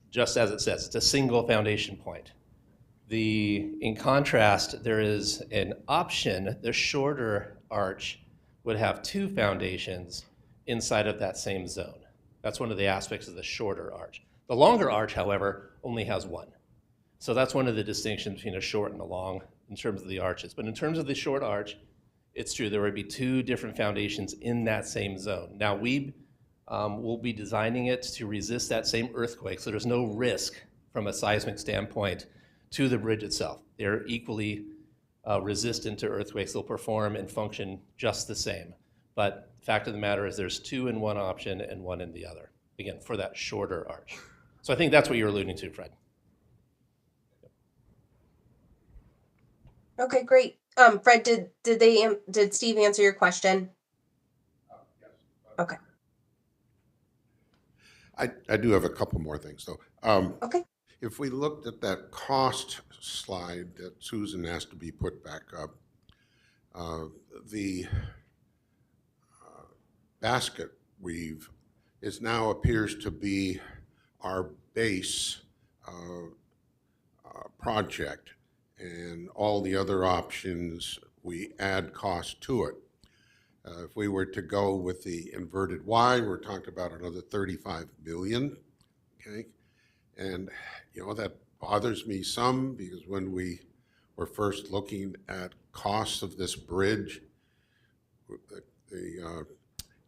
just as it says, it's a single foundation point. In contrast, there is an option, the shorter arch would have 2 foundations inside of that same zone. That's one of the aspects of the shorter arch. The longer arch, however, only has 1. So that's one of the distinctions between a short and a long in terms of the arches. But in terms of the short arch, it's true, there would be 2 different foundations in that same zone. Now we will be designing it to resist that same earthquake, so there's no risk from a seismic standpoint to the bridge itself. They're equally resistant to earthquakes. They'll perform and function just the same. But the fact of the matter is there's 2 in one option and 1 in the other, again, for that shorter arch. So I think that's what you're alluding to, Fred. Okay, great. Fred, did Steve answer your question? Yes. Okay. I do have a couple more things, though. Okay. If we looked at that cost slide that Susan asked to be put back up, the basket weave now appears to be our base project, and all the other options, we add cost to it. If we were to go with the inverted Y, we're talking about another 35 million, okay? And, that bothers me some, because when we were first looking at costs of this bridge, the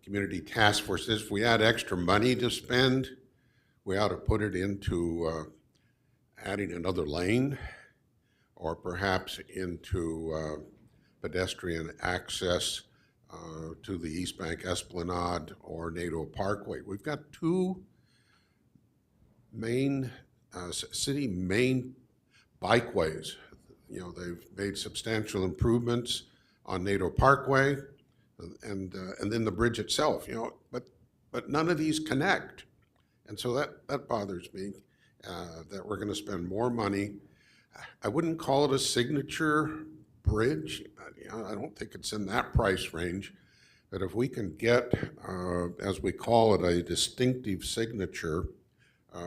community task force says if we had extra money to spend, we ought to put it into adding another lane, or perhaps into pedestrian access to the East Bank Esplanade or NATO Parkway. We've got 2 city main bikeways. They've made substantial improvements on NATO Parkway, and then the bridge itself. But none of these connect, and so that bothers me. That we're going to spend more money. I wouldn't call it a signature bridge. I don't think it's in that price range. But if we can get, as we call it, a distinctive signature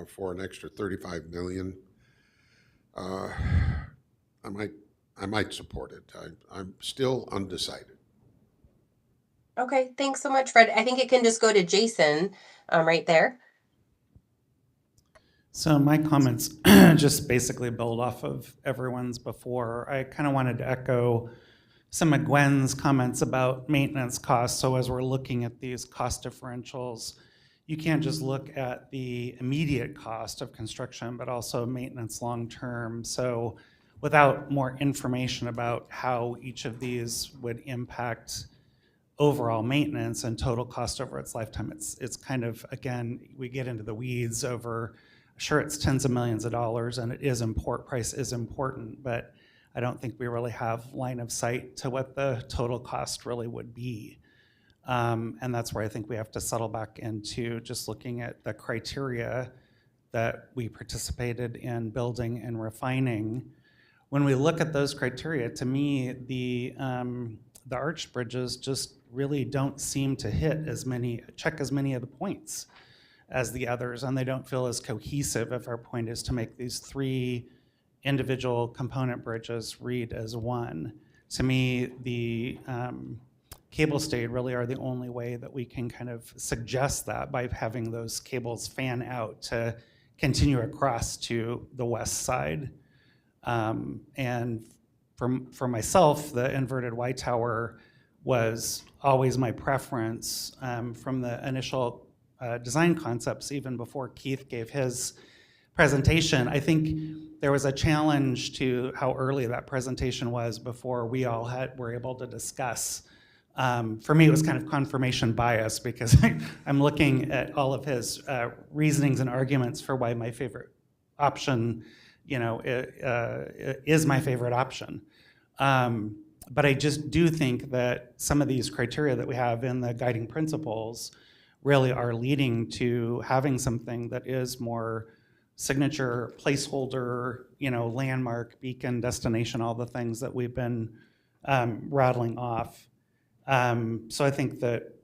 for an extra 35 million, I might support it. I'm still undecided. Okay, thanks so much, Fred. I think it can just go to Jason right there. So my comments just basically build off of everyone's before. I kind of wanted to echo some of Gwen's comments about maintenance costs. So as we're looking at these cost differentials, you can't just look at the immediate cost of construction, but also maintenance long-term. So without more information about how each of these would impact overall maintenance and total cost over its lifetime. It's kind of, again, we get into the weeds over, sure, it's tens of millions of dollars and it is price is important, but I don't think we really have line of sight to what the total cost really would be. And that's where I think we have to settle back into just looking at the criteria that we participated in building and refining. When we look at those criteria, to me, the arched bridges just really don't seem to check as many of the points as the others, and they don't feel as cohesive if our point is to make these 3 individual component bridges read as one. To me, the cable stayed really are the only way that we can kind of suggest that, by having those cables fan out to continue across to the west side. And for myself, the inverted Y tower was always my preference from the initial design concepts, even before Keith gave his presentation. I think there was a challenge to how early that presentation was before we all were able to discuss. For me, it was kind of confirmation bias, because I'm looking at all of his reasonings and arguments for why my favorite option, is my favorite option. But I just do think that some of these criteria that we have in the guiding principles really are leading to having something that is more signature, placeholder, landmark, beacon, destination, all the things that we've been rattling off. So I think that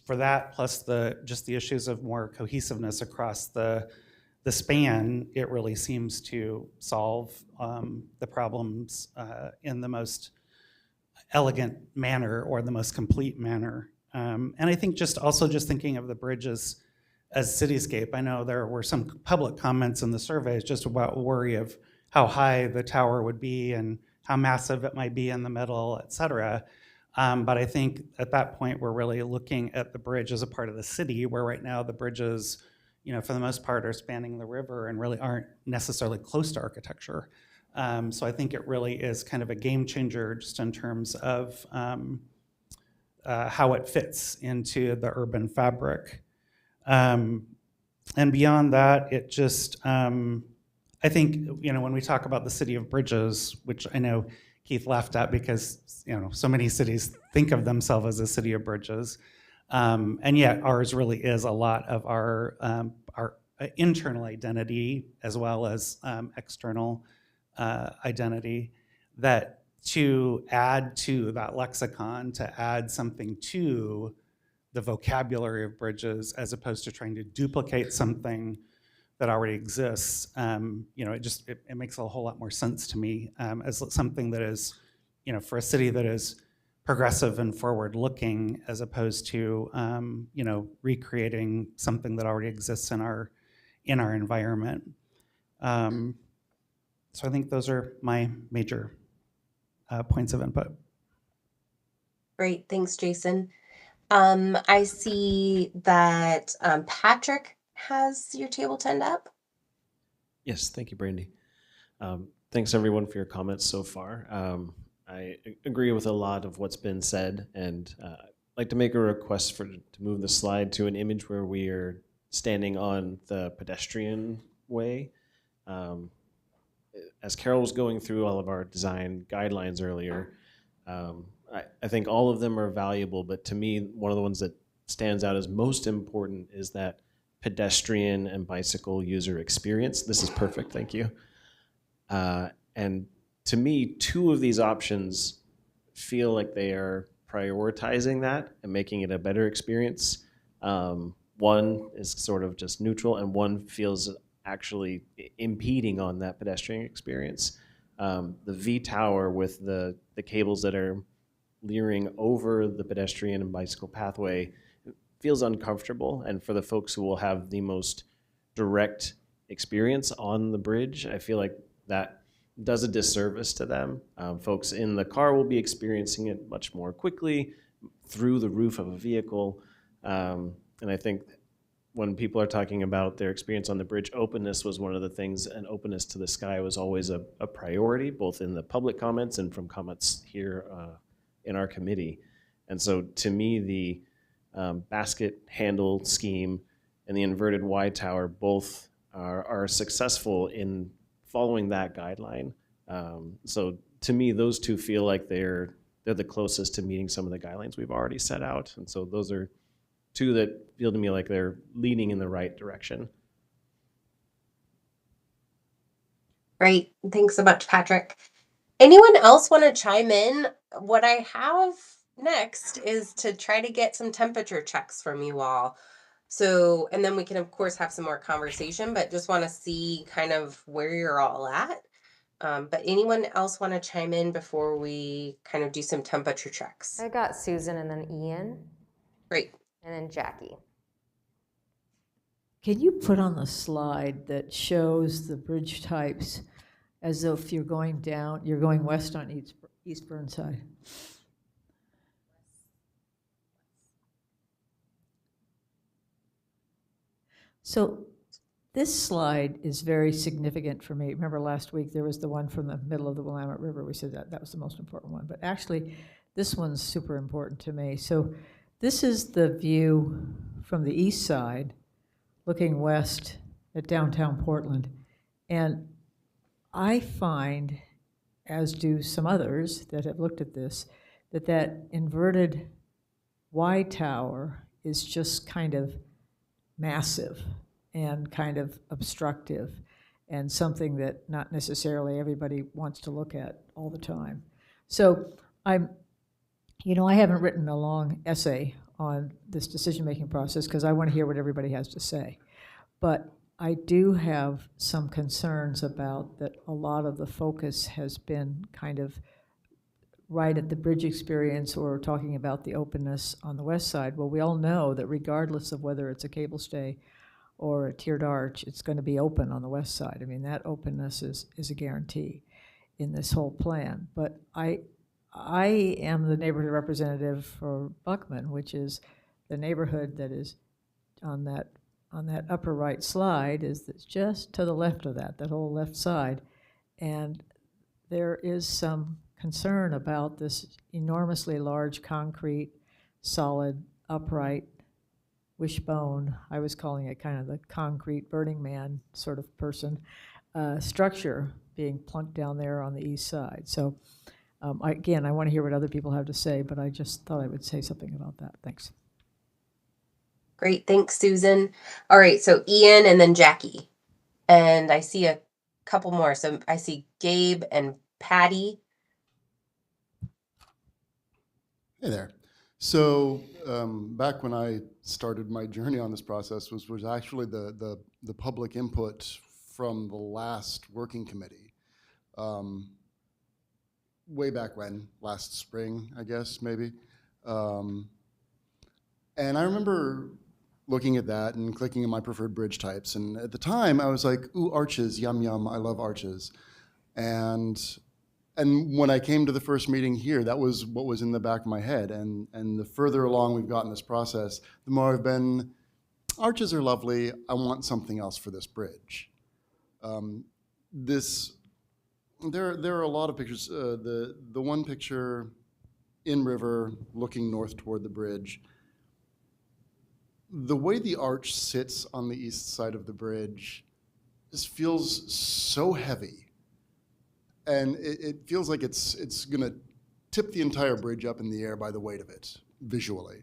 for that, plus just the issues of more cohesiveness across the span, it really seems to solve the problems in the most elegant manner, or the most complete manner. And I think just thinking of the bridges as cityscape, I know there were some public comments in the surveys just about worry of how high the tower would be and how massive it might be in the middle, et cetera. But I think at that point, we're really looking at the bridge as a part of the city, where right now the bridges, for the most part, are spanning the river and really aren't necessarily close to architecture. So I think it really is kind of a game changer just in terms of how it fits into the urban fabric. And beyond that, it just, I think, when we talk about the city of bridges, which I know Keith laughed at because, so many cities think of themselves as a city of bridges. And yet ours really is a lot of our internal identity as well as external identity, that to add to that lexicon, to add something to the vocabulary of bridges, as opposed to trying to duplicate something that already exists, it makes a whole lot more sense to me as something that is, for a city that is progressive and forward-looking, as opposed to, recreating something that already exists in our environment. So I think those are my major points of input. Great, thanks, Jason. I see that Patrick has your table turned up. Yes, thank you, Brandy. Thanks everyone for your comments so far. I agree with a lot of what's been said, and I'd like to make a request to move the slide to an image where we are standing on the pedestrian way. As Carol was going through all of our design guidelines earlier, I think all of them are valuable, but to me, one of the ones that stands out as most important is that pedestrian and bicycle user experience. This is perfect, thank you. And to me, 2 of these options feel like they are prioritizing that and making it a better experience. One is sort of just neutral, and one feels actually impeding on that pedestrian experience. The V tower with the cables that are leering over the pedestrian and bicycle pathway feels uncomfortable, and for the folks who will have the most direct experience on the bridge, I feel like that does a disservice to them. Folks in the car will be experiencing it much more quickly through the roof of a vehicle, and I think when people are talking about their experience on the bridge, openness was one of the things, and openness to the sky was always a priority, both in the public comments and from comments here in our committee. And so to me, the basket handle scheme and the inverted Y tower both are successful in following that guideline. So to me, those two feel like they're the closest to meeting some of the guidelines we've already set out. And so those are two that feel to me like they're leaning in the right direction. Great. Thanks so much, Patrick. Anyone else want to chime in? What I have next is to try to get some temperature checks from you all. So, and then we can, of course, have some more conversation, but just want to see kind of where you're all at. But anyone else want to chime in before we kind of do some temperature checks? I got Susan and then Ian. Great. And then Jackie. Can you put on the slide that shows the bridge types as if you're going down, you're going west on East Burnside? So this slide is very significant for me. Remember last week there was the one from the middle of the Willamette River. We said that was the most important one. But actually, this one's super important to me. So this is the view from the east side, looking west at downtown Portland. And I find, as do some others that have looked at this, that inverted Y tower is just kind of massive and kind of obstructive and something that not necessarily everybody wants to look at all the time. So I haven't written a long essay on this decision-making process because I want to hear what everybody has to say. But I do have some concerns about that a lot of the focus has been kind of right at the bridge experience or talking about the openness on the west side. Well, we all know that regardless of whether it's a cable stay or a tiered arch, it's going to be open on the west side. I mean, that openness is a guarantee in this whole plan. But I am the neighborhood representative for Buckman, which is the neighborhood that is on that upper right slide is just to the left of that whole left side. And there is some concern about this enormously large concrete, solid, upright, wishbone, I was calling it kind of the concrete Burning Man sort of person, structure being plunked down there on the east side. So again, I want to hear what other people have to say, but I just thought I would say something about that. Thanks. Great. Thanks, Susan. All right. So Ian and then Jackie. And I see a couple more. So I see Gabe and Patty. Hey there. So back when I started my journey on this process was actually the public input from the last working committee. Way back when, last spring, I guess, maybe. And I remember looking at that and clicking in my preferred bridge types. And at the time, I was like, ooh, arches, yum, yum, I love arches. And when I came to the first meeting here, that was what was in the back of my head. And the further along we've gotten this process, the more I've been, arches are lovely, I want something else for this bridge. There are a lot of pictures. The one picture in river looking north toward the bridge, the way the arch sits on the east side of the bridge just feels so heavy. And it feels like it's gonna tip the entire bridge up in the air by the weight of it, visually.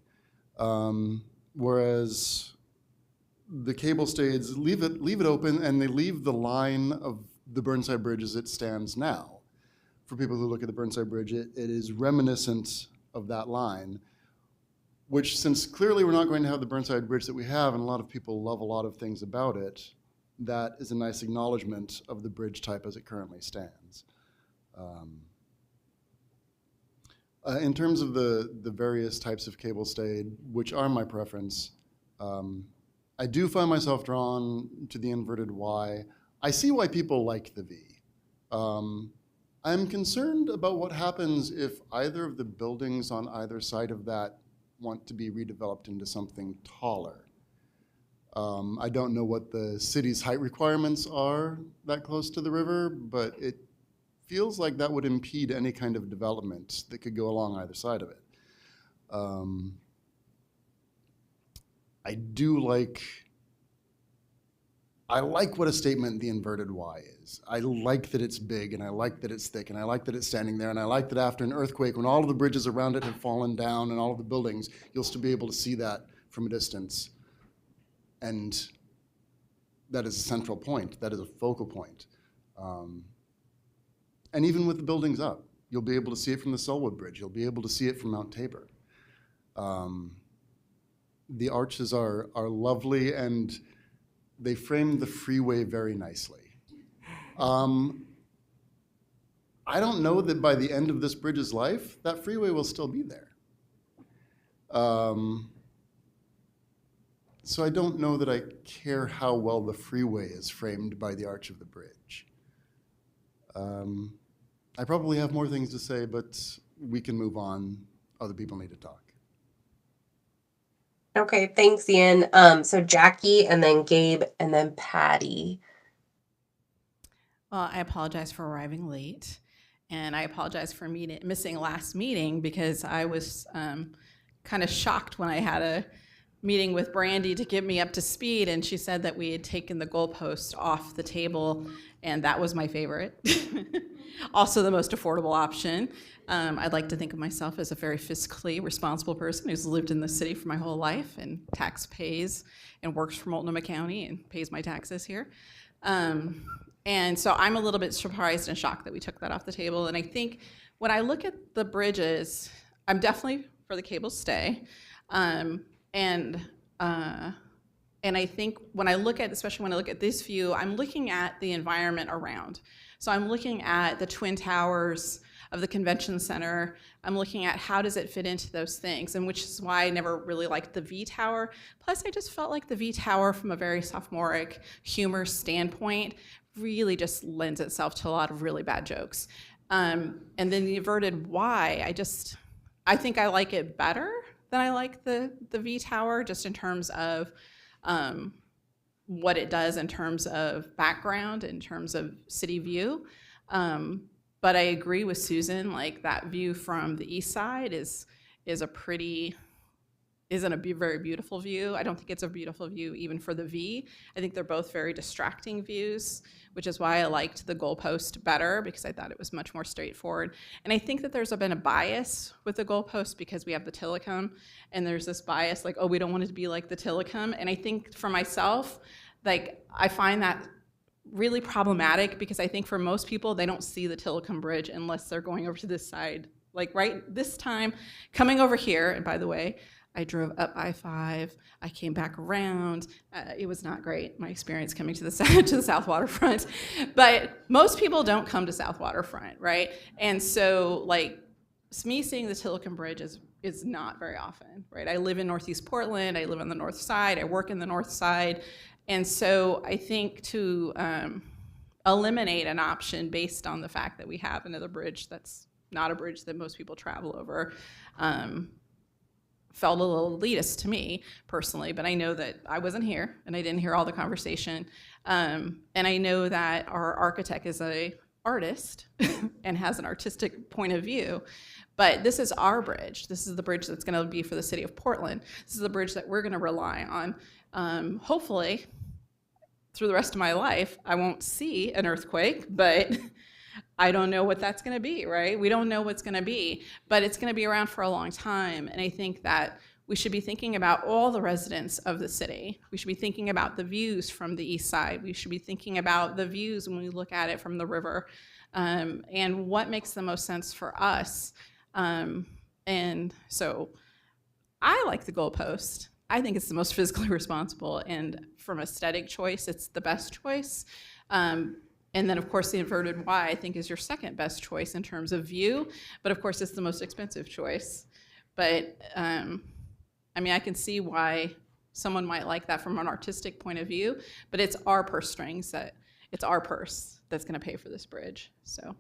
Whereas the cable stays leave it open, and they leave the line of the Burnside Bridge as it stands now. For people who look at the Burnside Bridge, it is reminiscent of that line, which, since clearly we're not going to have the Burnside Bridge that we have, and a lot of people love a lot of things about it, that is a nice acknowledgement of the bridge type as it currently stands. In terms of the various types of cable stayed, which are my preference, I do find myself drawn to the inverted Y. I see why people like the V. I'm concerned about what happens if either of the buildings on either side of that want to be redeveloped into something taller. I don't know what the city's height requirements are that close to the river, but it feels like that would impede any kind of development that could go along either side of it. I like what a statement the inverted Y is. I like that it's big, and I like that it's thick, and I like that it's standing there, and I like that after an earthquake, when all of the bridges around it have fallen down and all of the buildings, you'll still be able to see that from a distance. And that is a central point. That is a focal point. And even with the buildings up, you'll be able to see it from the Selwood Bridge. You'll be able to see it from Mount Tabor. The arches are lovely, and they frame the freeway very nicely. I don't know that by the end of this bridge's life, that freeway will still be there. So I don't know that I care how well the freeway is framed by the arch of the bridge. I probably have more things to say, but we can move on. Other people need to talk. Okay, thanks, Ian. So Jackie, and then Gabe, and then Patty. Well, I apologize for arriving late, and I apologize for missing last meeting because I was kind of shocked when I had a meeting with Brandy to get me up to speed, and she said that we had taken the goalpost off the table, and that was my favorite. Also the most affordable option. I'd like to think of myself as a very fiscally responsible person who's lived in the city for my whole life and tax pays and works for Multnomah County and pays my taxes here. And so I'm a little bit surprised and shocked that we took that off the table. And I think when I look at the bridges, I'm definitely for the cable stay. And I think when I look at, especially when I look at this view, I'm looking at the environment around. So I'm looking at the Twin Towers of the convention center. I'm looking at how does it fit into those things, and which is why I never really liked the V Tower. Plus, I just felt like the V Tower, from a very sophomoric humor standpoint, really just lends itself to a lot of really bad jokes. And then the inverted Y, I think I like it better than I like the V Tower, just in terms of what it does in terms of background, in terms of city view. But I agree with Susan, like that view from the east side isn't a very beautiful view. I don't think it's a beautiful view even for the V. I think they're both very distracting views, which is why I liked the goalpost better, because I thought it was much more straightforward. And I think that there's been a bias with the goalpost because we have the Tillicum, and there's this bias like, oh, we don't want it to be like the Tillicum. And I think for myself, like, I find that really problematic, because I think for most people, they don't see the Tillicum Bridge unless they're going over to this side. Like right this time, coming over here, and by the way, I drove up I-5, I came back around. It was not great, my experience coming to the South Waterfront. But most people don't come to South Waterfront, right? And so like me seeing the Tillicum Bridge is not very often, right? I live in Northeast Portland, I live on the north side, I work in the north side. And so I think to eliminate an option based on the fact that we have another bridge that's not a bridge that most people travel over, felt a little elitist to me personally, but I know that I wasn't here and I didn't hear all the conversation. And I know that our architect is an artist and has an artistic point of view, but this is our bridge. This is the bridge that's gonna be for the city of Portland. This is the bridge that we're gonna rely on. Hopefully, through the rest of my life, I won't see an earthquake, but I don't know what that's going to be, right? We don't know what's going to be, but it's going to be around for a long time. And I think that we should be thinking about all the residents of the city. We should be thinking about the views from the east side. We should be thinking about the views when we look at it from the river, and what makes the most sense for us. And so I like the goalpost. I think it's the most fiscally responsible, and from aesthetic choice, it's the best choice. And then, of course, the inverted Y, I think, is your second best choice in terms of view, but of course, it's the most expensive choice. But I mean, I can see why someone might like that from an artistic point of view, but it's our purse strings, it's our purse that's going to pay for this bridge. So,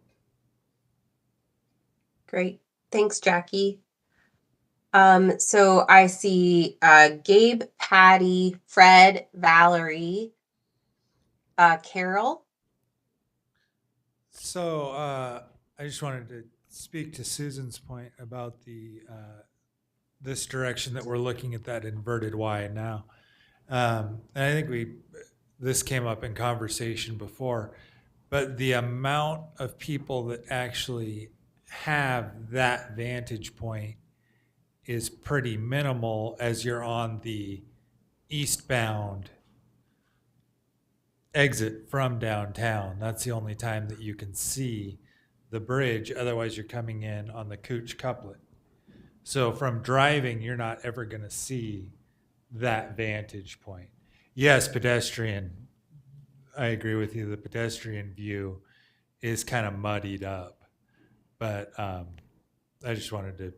Great, thanks, Jackie. So I see Gabe, Patty, Fred, Valerie, Carol. So I just wanted to speak to Susan's point about the this direction that we're looking at that inverted Y now. And I think this came up in conversation before, but the amount of people that actually have that vantage point is pretty minimal as you're on the eastbound exit from downtown. That's the only time that you can see the bridge. Otherwise, you're coming in on the Cooch Couplet. So from driving, you're not ever going to see that vantage point. Yes, pedestrian. I agree with you. The pedestrian view is kind of muddied up, but I just wanted to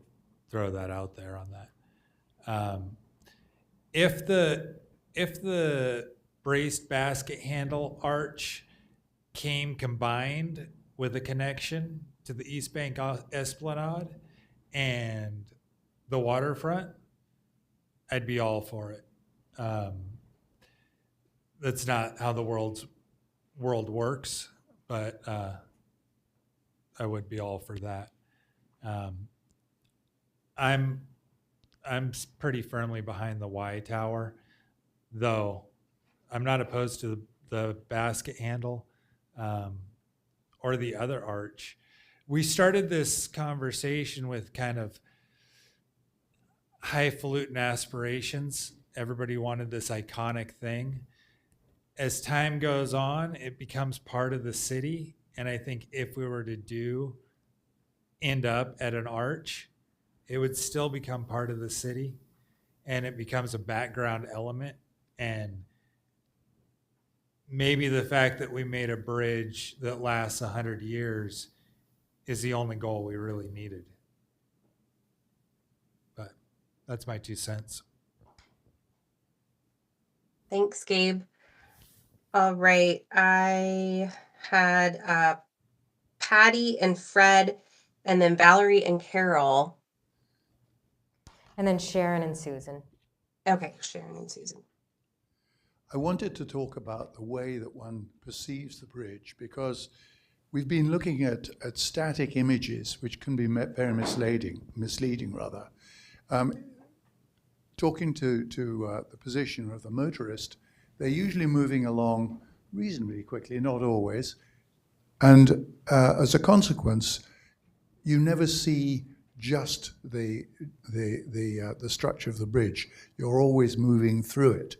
throw that out there on that. If the braced basket handle arch came combined with a connection to the East Bank Esplanade and the waterfront, I'd be all for it. That's not how the world works, but I would be all for that. I'm pretty firmly behind the Y tower, though I'm not opposed to the basket handle or the other arch. We started this conversation with kind of highfalutin aspirations. Everybody wanted this iconic thing. As time goes on, it becomes part of the city. And I think if we were to end up at an arch, it would still become part of the city, and it becomes a background element. And maybe the fact that we made a bridge that lasts 100 years is the only goal we really needed. But that's my 2 cents. Thanks, Gabe. All right. I had Patty and Fred, and then Valerie and Carol. And then Sharon and Susan. Okay, Sharon and Susan. I wanted to talk about the way that one perceives the bridge, because we've been looking at static images, which can be very misleading rather. Talking to the position of the motorist, they're usually moving along reasonably quickly, not always. And as a consequence, you never see just the structure of the bridge. You're always moving through it.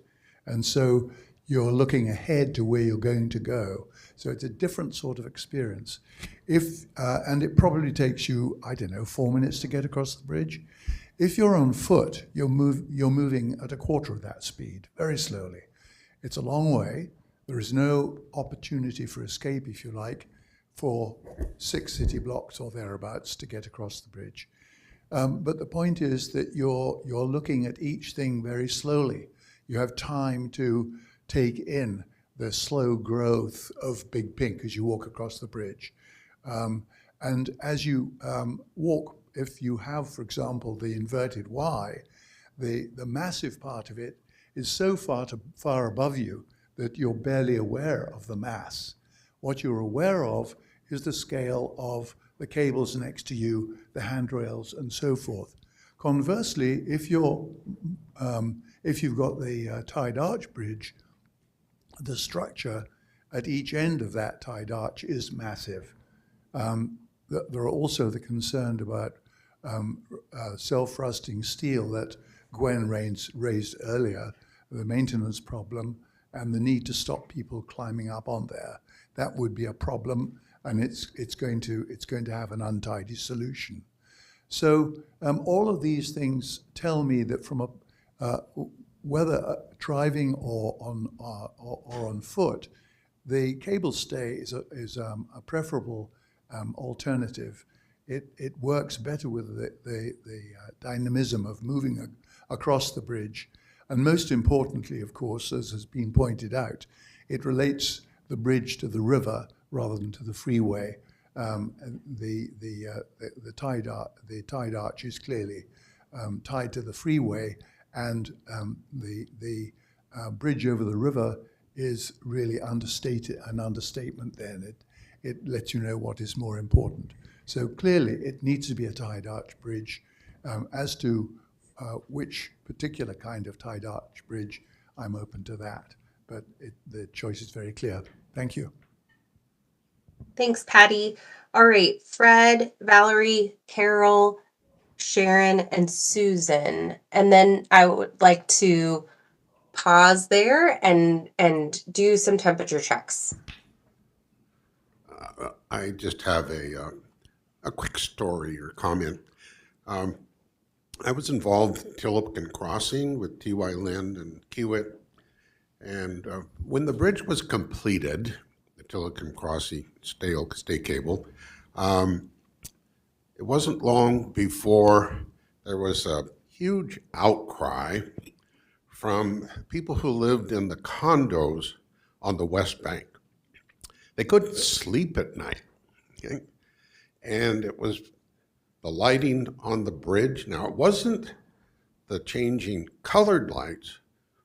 And so you're looking ahead to where you're going to go. So it's a different sort of experience. And it probably takes you, 4 minutes to get across the bridge. If you're on foot, you're moving at a quarter of that speed, very slowly. It's a long way. There is no opportunity for escape, if you like, for 6 city blocks or thereabouts to get across the bridge. But the point is that you're looking at each thing very slowly. You have time to take in the slow growth of Big Pink as you walk across the bridge. And as you walk, if you have, for example, the inverted Y, the massive part of it is so far above you that you're barely aware of the mass. What you're aware of is the scale of the cables next to you, the handrails, and so forth. Conversely, if you've got the tied arch bridge, the structure at each end of that tied arch is massive. There are also the concern about self-rusting steel that Gwen raised earlier, the maintenance problem, and the need to stop people climbing up on there. That would be a problem, and it's going to have an untidy solution. So all of these things tell me that from whether driving or on foot, the cable stay is a preferable alternative. It works better with the dynamism of moving across the bridge. And most importantly, of course, as has been pointed out, it relates the bridge to the river rather than to the freeway. The tied arch is clearly tied to the freeway, and the bridge over the river is really an understatement then. It lets you know what is more important. So clearly it needs to be a tied arch bridge. As to which particular kind of tied arch bridge, I'm open to that, but the choice is very clear. Thank you. Thanks, Patty. All right, Fred, Valerie, Carol, Sharon, and Susan. And then I would like to pause there and do some temperature checks. I just have a quick story or comment. I was involved in Tillican Crossing with T.Y. Lind and Kiewit, and when the bridge was completed, the Tillican Crossing stay cable, it wasn't long before there was a huge outcry from people who lived in the condos on the West Bank. They couldn't sleep at night, okay? And it was the lighting on the bridge. Now, it wasn't the changing colored lights,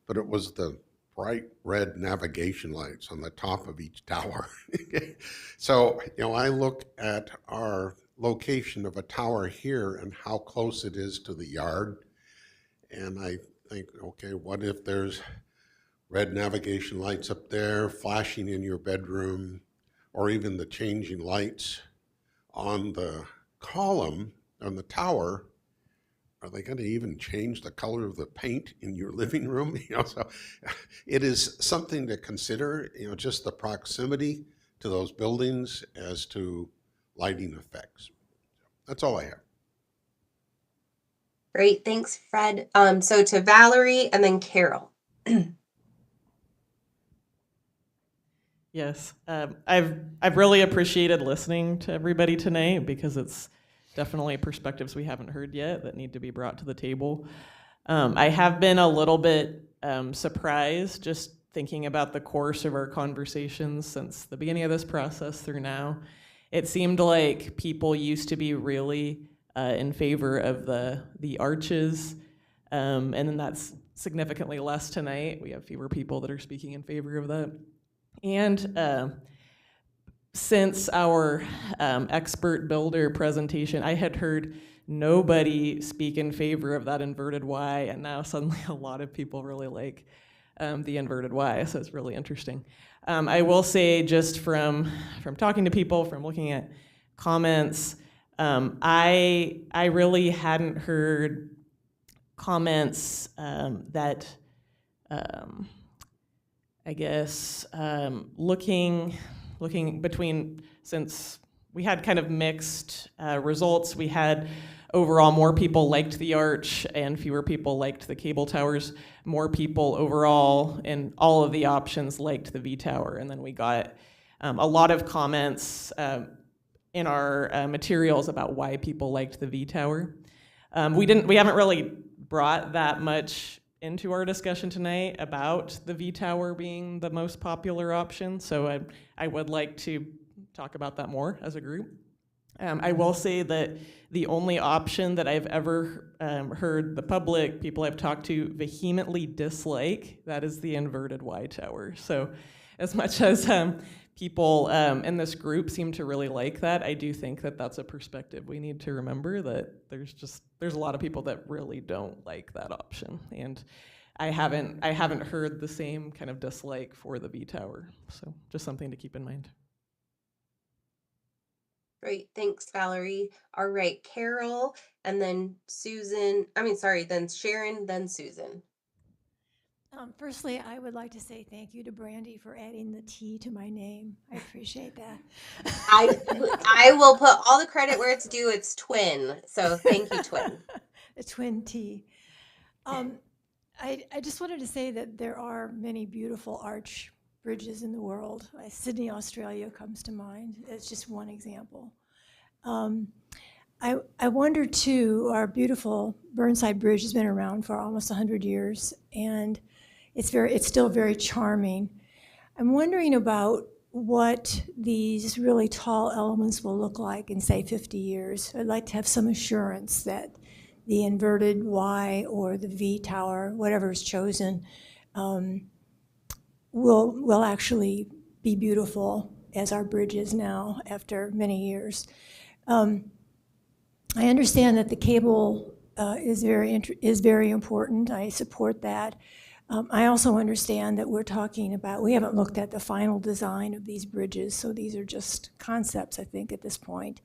but it was the bright red navigation lights on the top of each tower. So, I look at our location of a tower here and how close it is to the yard, and I think, okay, what if there's red navigation lights up there flashing in your bedroom, or even the changing lights on the column on the tower? Are they going to even change the color of the paint in your living room? So it is something to consider, just the proximity to those buildings as to lighting effects. That's all I have. Great, thanks, Fred. So to Valerie and then Carol. Yes, I've really appreciated listening to everybody tonight, because it's definitely perspectives we haven't heard yet that need to be brought to the table. I have been a little bit surprised just thinking about the course of our conversations since the beginning of this process through now. It seemed like people used to be really in favor of the arches, and then that's significantly less tonight. We have fewer people that are speaking in favor of that. And since our expert builder presentation, I had heard nobody speak in favor of that inverted Y, and now suddenly a lot of people really like the inverted Y, so it's really interesting. I will say, just from talking to people, from looking at comments, I really hadn't heard comments that I guess looking between, since we had kind of mixed results, we had overall more people liked the arch and fewer people liked the cable towers. More people overall in all of the options liked the V tower, and then we got a lot of comments in our materials about why people liked the V tower. We haven't really brought that much into our discussion tonight about the V tower being the most popular option, so I would like to talk about that more as a group. I will say that the only option that I've ever heard the public, people I've talked to, vehemently dislike, that is the inverted Y tower. So as much as people in this group seem to really like that, I do think that that's a perspective we need to remember, that there's a lot of people that really don't like that option. And I haven't heard the same kind of dislike for the V tower. So just something to keep in mind. Great, thanks, Valerie. All right, Carol, and then then Sharon, then Susan. Firstly, I would like to say thank you to Brandy for adding the T to my name. I appreciate that. I will put all the credit where it's due. It's twin, so thank you, twin. A twin T. I just wanted to say that there are many beautiful arch bridges in the world. Sydney, Australia comes to mind. It's just one example. I wonder too, our beautiful Burnside Bridge has been around for almost 100 years, and it's still very charming. I'm wondering about what these really tall elements will look like in, say, 50 years. I'd like to have some assurance that the inverted Y or the V tower, whatever is chosen, will actually be beautiful as our bridge is now after many years. I understand that the cable is very important. I support that. I also understand that we haven't looked at the final design of these bridges, so these are just concepts, I think, at this point.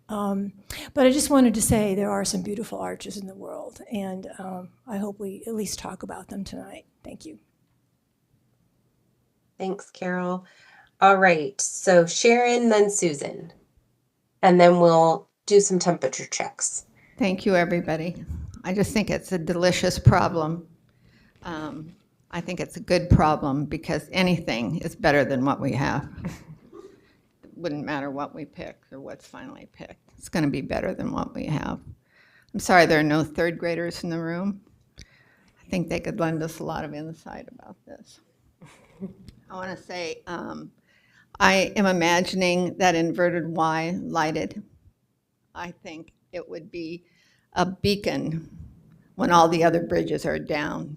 But I just wanted to say there are some beautiful arches in the world, and I hope we at least talk about them tonight. Thank you. Thanks, Carol. All right, so Sharon, then Susan, and then we'll do some temperature checks. Thank you, everybody. I just think it's a delicious problem. I think it's a good problem because anything is better than what we have. It wouldn't matter what we pick or what's finally picked. It's going to be better than what we have. I'm sorry there are no third graders in the room. I think they could lend us a lot of insight about this. I want to say I am imagining that inverted Y lighted. I think it would be a beacon when all the other bridges are down.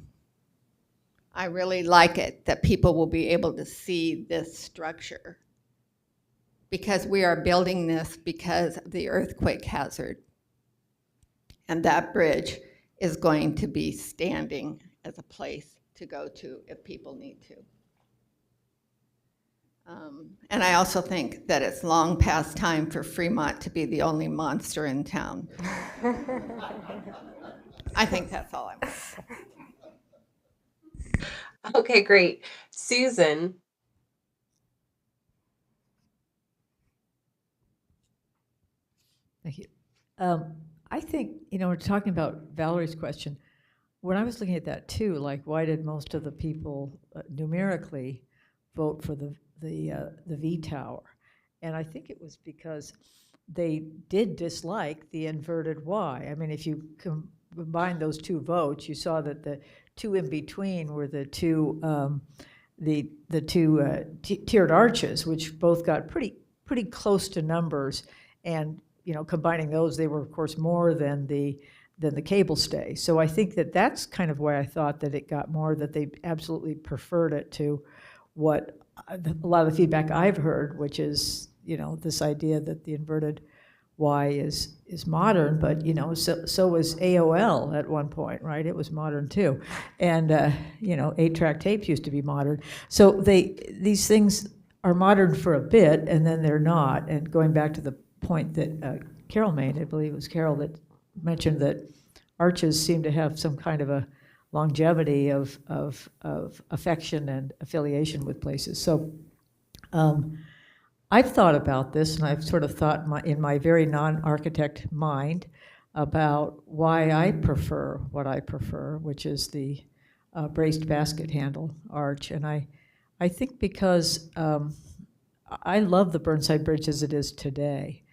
I really like it that people will be able to see this structure because we are building this because of the earthquake hazard. And that bridge is going to be standing as a place to go to if people need to. And I also think that it's long past time for Fremont to be the only monster in town. I think that's all I want. Okay, great. Susan. Thank you. I think, we're talking about Valerie's question. When I was looking at that too, like why did most of the people numerically vote for the V tower? And I think it was because they did dislike the inverted Y. I mean, if you combine those two votes, you saw that the two in between were the two tiered arches, which both got pretty close to numbers. And combining those, they were of course more than the cable stay. So I think that that's kind of why I thought that it got more, that they absolutely preferred it to what a lot of the feedback I've heard, which is this idea that the inverted Y is modern, but so was AOL at one point, right? It was modern too, and 8-track tapes used to be modern. So these things are modern for a bit, and then they're not. And going back to the point that Carol made, I believe it was Carol that mentioned that arches seem to have some kind of a longevity of affection and affiliation with places. So I've thought about this, and I've sort of thought in my very non-architect mind about why I prefer what I prefer, which is the braced basket handle arch. And I think because I love the Burnside Bridge as it is today,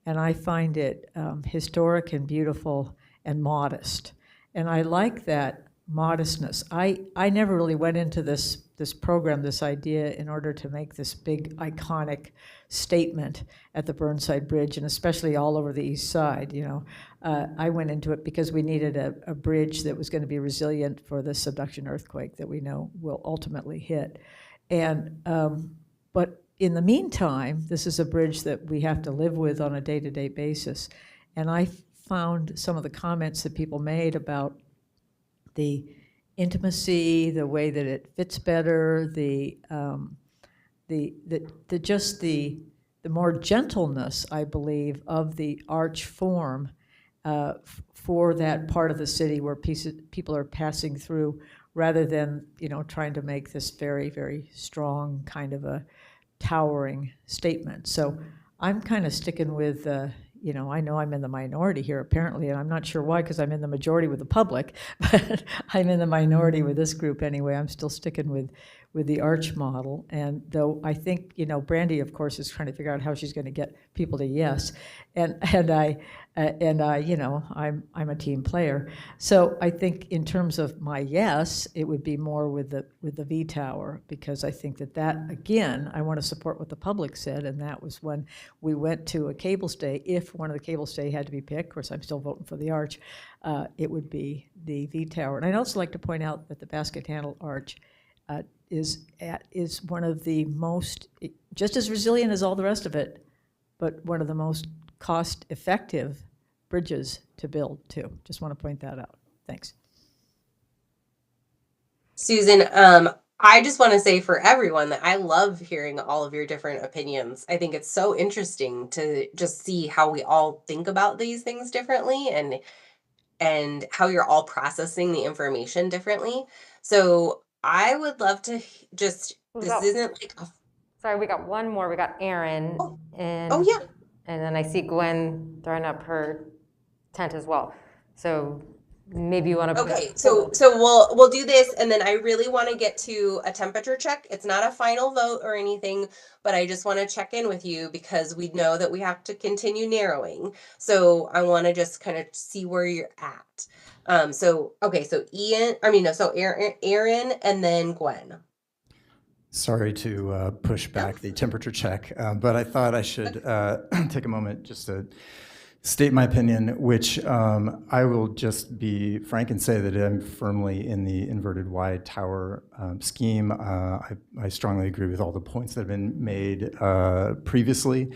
and I find it historic and beautiful and modest. And I like that modestness. I never really went into this program, this idea, in order to make this big iconic statement at the Burnside Bridge, and especially all over the east side. I went into it because we needed a bridge that was going to be resilient for the subduction earthquake that we know will ultimately hit. And but in the meantime, this is a bridge that we have to live with on a day-to-day basis. And I found some of the comments that people made about the intimacy, the way that it fits better, the more gentleness, I believe, of the arch form for that part of the city where people are passing through, rather than trying to make this very, very strong kind of a towering statement. So I'm kind of sticking with I know I'm in the minority here apparently, and I'm not sure why, because I'm in the majority with the public, but I'm in the minority with this group anyway. I'm still sticking with the arch model. And though I think, you know, Brandy, of course, is trying to figure out how she's going to get people to yes. And I, you know, I'm a team player. So I think in terms of my yes, it would be more with the V Tower, because I think that again, I want to support what the public said, and that was when we went to a cable stay. If one of the cable stay had to be picked, of course, I'm still voting for the arch, it would be the V Tower. And I'd also like to point out that the basket handle arch is one of the most, just as resilient as all the rest of it, but one of the most cost-effective bridges to build too. Just want to point that out. Thanks. Susan, I just want to say for everyone that I love hearing all of your different opinions. I think it's so interesting to just see how we all think about these things differently, and how you're all processing the information differently. So I would love to just, this isn't like a, Sorry, we got one more. We got Erin. And, oh yeah. And then I see Gwen throwing up her tent as well. So maybe you want to. Okay, so we'll do this, and then I really want to get to a temperature check. It's not a final vote or anything, but I just want to check in with you because we know that we have to continue narrowing. So I want to just kind of see where you're at. So Aaron, and then Gwen. Sorry to push back the temperature check, but I thought I should take a moment just to state my opinion, which I will just be frank and say that I'm firmly in the inverted Y tower scheme. I strongly agree with all the points that have been made previously.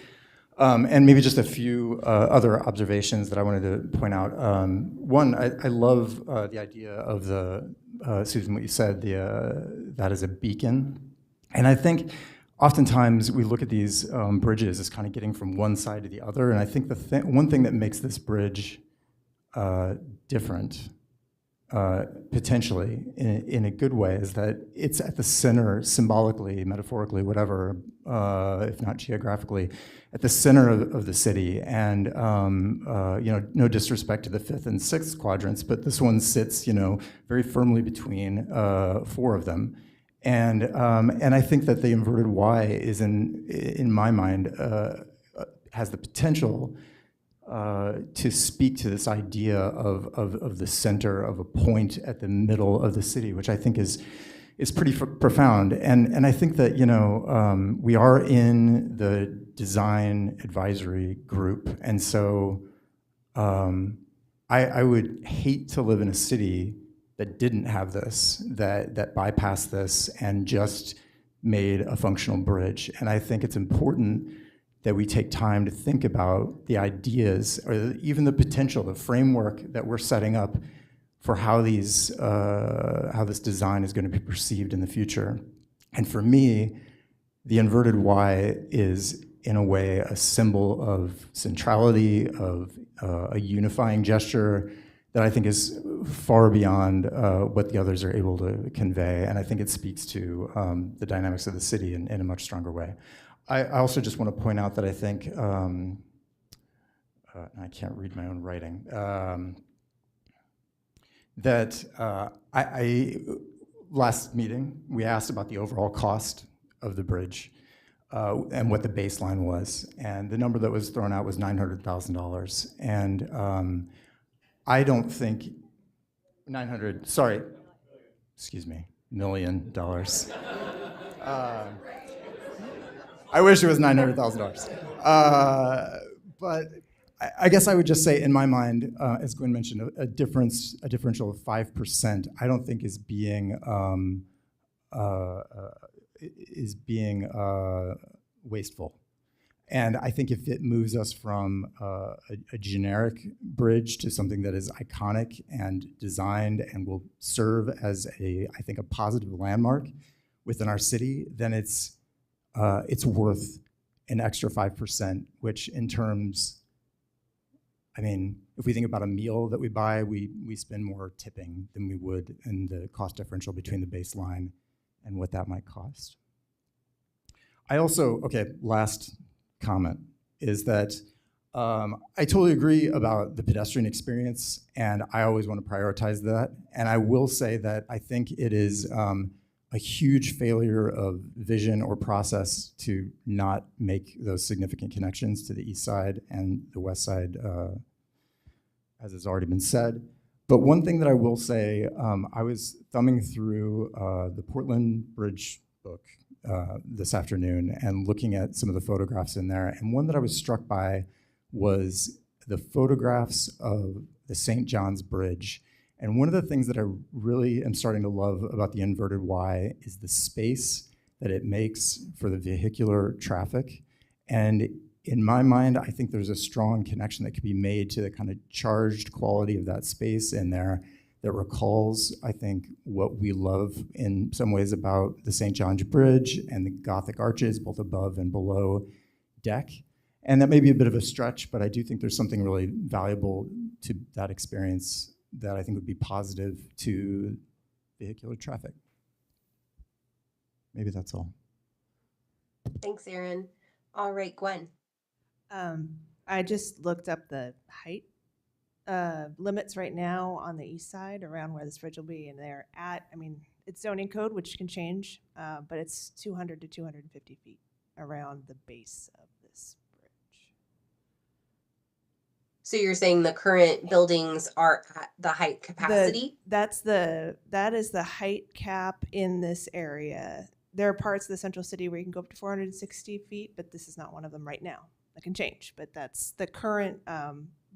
And maybe just a few other observations that I wanted to point out. One, I love the idea of Susan, what you said, that is a beacon. And I think oftentimes we look at these bridges as kind of getting from one side to the other, and I think one thing that makes this bridge different, potentially, in a good way, is that it's at the center, symbolically, metaphorically, whatever, if not geographically, at the center of the city. And you know, no disrespect to the 5th and 6th quadrants, but this one sits, you know, very firmly between 4 of them. And I think that the inverted Y is, in my mind, has the potential to speak to this idea of the center of a point at the middle of the city, which I think is pretty profound. And I think that, you know, we are in the design advisory group, and so I would hate to live in a city that didn't have this, that bypassed this and just made a functional bridge. And I think it's important that we take time to think about the ideas, or even the potential, the framework that we're setting up for how this design is going to be perceived in the future. And for me, the inverted Y is, in a way, a symbol of centrality, of a unifying gesture that I think is far beyond what the others are able to convey. And I think it speaks to the dynamics of the city in a much stronger way. I also just want to point out that I think, I can't read my own writing, that last meeting, we asked about the overall cost of the bridge and what the baseline was. And the number that was thrown out was $900,000. And I don't think $900 million. I wish it was $900,000. But I guess I would just say, in my mind, as Gwen mentioned, a differential of 5%, I don't think is being wasteful. And I think if it moves us from a generic bridge to something that is iconic and designed and will serve as I think a positive landmark within our city, then it's worth an extra 5%, which in terms, I mean, if we think about a meal that we buy, we spend more tipping than we would in the cost differential between the baseline and what that might cost. I also, last comment is that I totally agree about the pedestrian experience, and I always want to prioritize that. And I will say that I think it is a a huge failure of vision or process to not make those significant connections to the east side and the west side, as has already been said. But one thing that I will say, I was thumbing through the Portland Bridge book this afternoon and looking at some of the photographs in there. And one that I was struck by was the photographs of the St. John's Bridge. And one of the things that I really am starting to love about the inverted Y is the space that it makes for the vehicular traffic. And in my mind, I think there's a strong connection that could be made to the kind of charged quality of that space in there that recalls, I think, what we love in some ways about the St. John's Bridge and the Gothic arches, both above and below deck. And that may be a bit of a stretch, but I do think there's something really valuable to that experience that I think would be positive to vehicular traffic. Maybe that's all. Thanks, Aaron. All right, Gwen. I just looked up the height limits right now on the east side around where this bridge will be, and they're at, I mean, it's zoning code, which can change, but it's 200 to 250 feet around the base of this bridge. So you're saying the current buildings are at the height capacity? That is the height cap in this area. There are parts of the central city where you can go up to 460 feet, but this is not one of them right now. That can change, but that's the current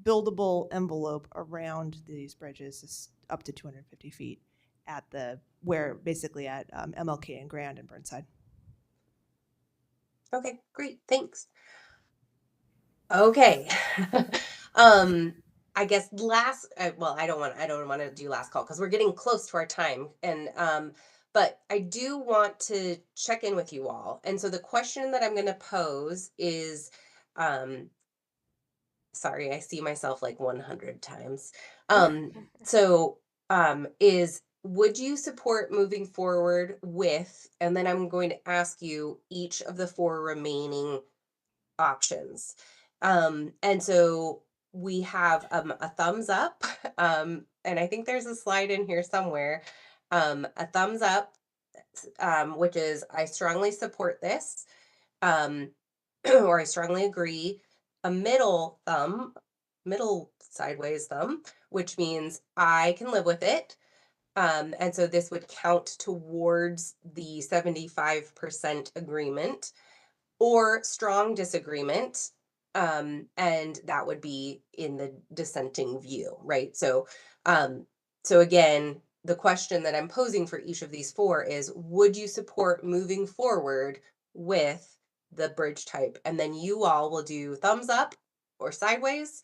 buildable envelope around these bridges is up to 250 feet at basically at MLK and Grand and Burnside. Okay, great, thanks. Okay. I guess well, I don't want to do last call because we're getting close to our time, and but I do want to check in with you all. And so the question that I'm going to pose is, sorry, I see myself like 100 times. Is would you support moving forward with, and then I'm going to ask you each of the 4 remaining options. And so we have a thumbs up, and I think there's a slide in here somewhere. A thumbs up, which is I strongly support this, or I strongly agree. A middle sideways thumb, which means I can live with it. And so this would count towards the 75% agreement, or strong disagreement, and that would be in the dissenting view, right? So again, the question that I'm posing for each of these 4 is, would you support moving forward with the bridge type? And then you all will do thumbs up or sideways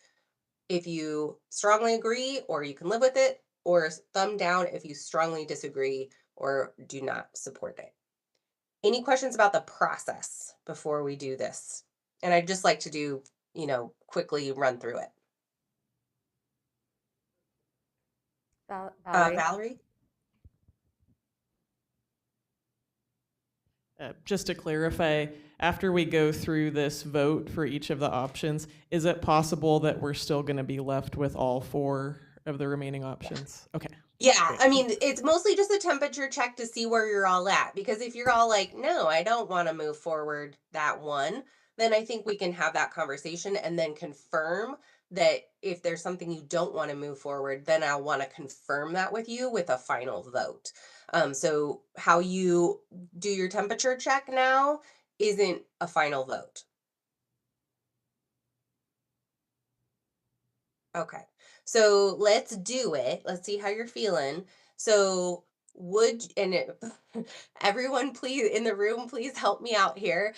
if you strongly agree or you can live with it, or thumb down if you strongly disagree or do not support it. Any questions about the process before we do this? And I'd just like to do, quickly run through it. Valerie? Just to clarify, after we go through this vote for each of the options, is it possible that we're still going to be left with all 4 of the remaining options? Okay. Yeah, Great. I mean, it's mostly just a temperature check to see where you're all at. Because if you're all like, no, I don't want to move forward that one, then I think we can have that conversation and then confirm that if there's something you don't want to move forward, then I'll want to confirm that with you with a final vote. So how you do your temperature check now isn't a final vote. Okay, so let's do it. Let's see how you're feeling. So everyone please in the room, please help me out here.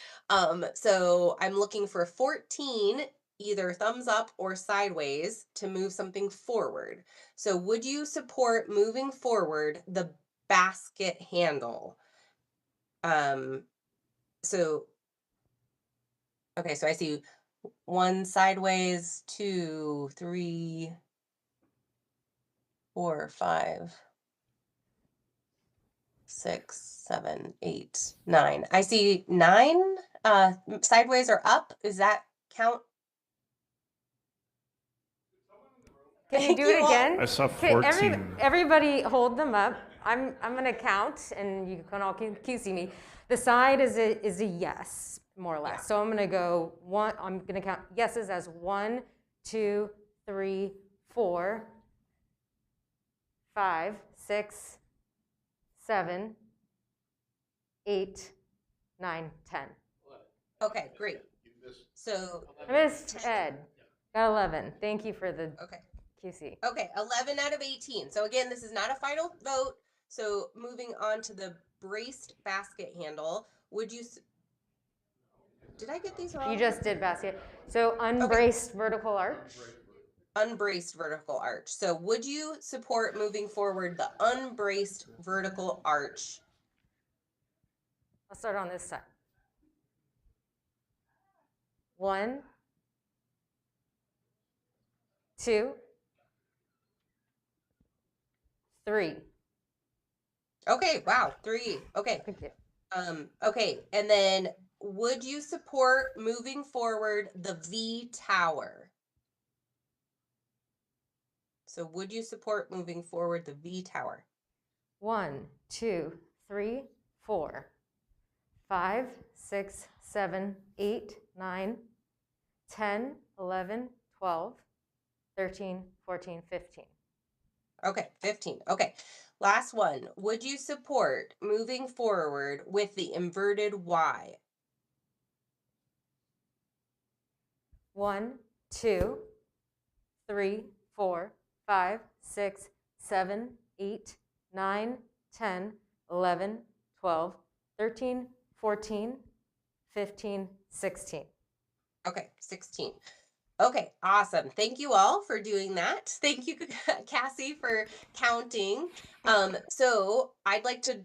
So I'm looking for 14, either thumbs up or sideways, to move something forward. So would you support moving forward the basket handle? So okay, so I see 1 sideways, 2, 3, 4, 5, 6, 7, 8, 9. I see 9 sideways or up. Does that count? Can you do it again? I saw Okay, 14. everybody hold them up. I'm gonna count, and you can all QC me. The side is a yes, more or less. So I'm gonna go one. I'm gonna count yeses as 1, 2, 3, 4, 5, 6, 7, 8, 9, 10. Okay, great. So I missed Ed. Got 11. Thank you for the QC. Okay, 11 out of 18. So again, this is not a final vote. So moving on to the braced basket handle, would you, did I get these wrong? You just did basket. So unbraced vertical arch. Unbraced vertical arch. So would you support moving forward the unbraced vertical arch? I'll start on this side. 1, 2, 3. Okay, wow, 3. Okay. Thank you. Okay, and then would you support moving forward the V tower? So would you support moving forward the V tower? 1, 2, 3, 4, 5, 6, 7, 8, 9, 10, 11, 12, 13, 14, 15. Okay, 15. Okay. Last one. Would you support moving forward with the inverted Y? 1, 2, 3, 4, 5, 6, 7, 8, 9, 10, 11, 12, 13, 14, 15, 16. Okay, 16. Okay, awesome. Thank you all for doing that. Thank you, Cassie, for counting. So I'd like to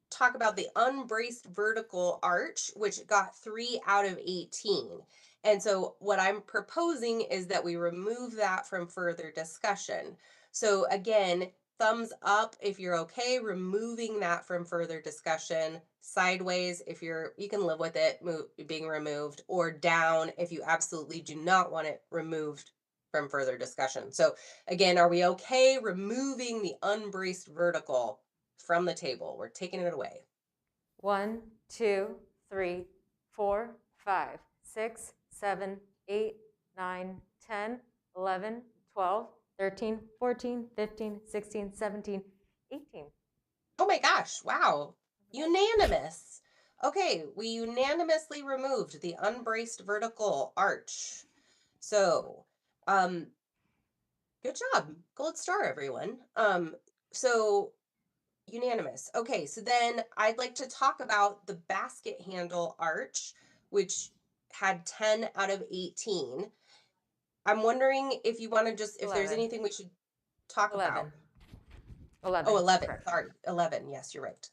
talk about the unbraced vertical arch, which got 3 out of 18. And so what I'm proposing is that we remove that from further discussion. So again, thumbs up if you're okay removing that from further discussion. Sideways if you can live with it being removed, or down if you absolutely do not want it removed from further discussion. So again, are we okay removing the unbraced vertical from the table? We're taking it away. 1, 2, 3, 4, 5, 6, 7, 8, 9, 10, 11, 12, 13, 14, 15, 16, 17, 18. Oh my gosh, wow. Unanimous. Okay, we unanimously removed the unbraced vertical arch. So, good job. Gold star, everyone. So unanimous. Okay, so then I'd like to talk about the basket handle arch, which had 10 out of 18. I'm wondering if you want to just, if there's 11. anything we should talk 11. about. 11. Oh, 11. Correct. Sorry. 11. Yes, you're right.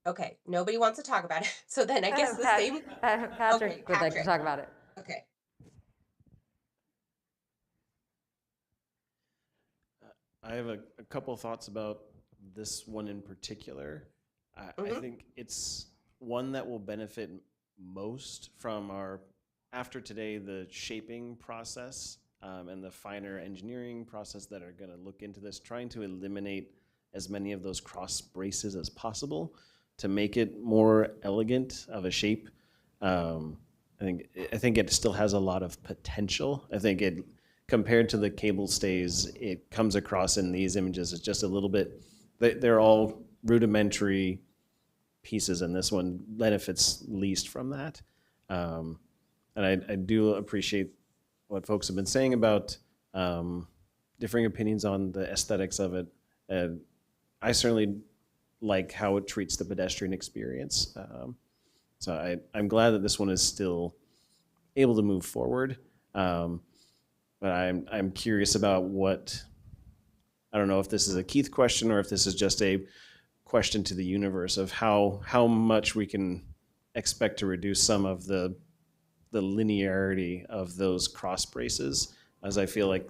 Okay, nobody wants to talk about it. So then I guess the same. Patrick Okay, would like to talk about it. Okay. I have a couple of thoughts about this one in particular. I think it's one that will benefit most from our, after today, the shaping process and the finer engineering process that are going to look into this, trying to eliminate as many of those cross braces as possible to make it more elegant of a shape. I think it still has a lot of potential. I think it, compared to the cable stays, it comes across in these images as just a little bit, they're all rudimentary pieces, and this one benefits least from that. And I do appreciate what folks have been saying about differing opinions on the aesthetics of it. And I certainly like how it treats the pedestrian experience. So I'm glad that this one is still able to move forward. But I'm curious about what, I don't know if this is a Keith question or if this is just a question to the universe of how much we can expect to reduce some of the linearity of those cross braces, as I feel like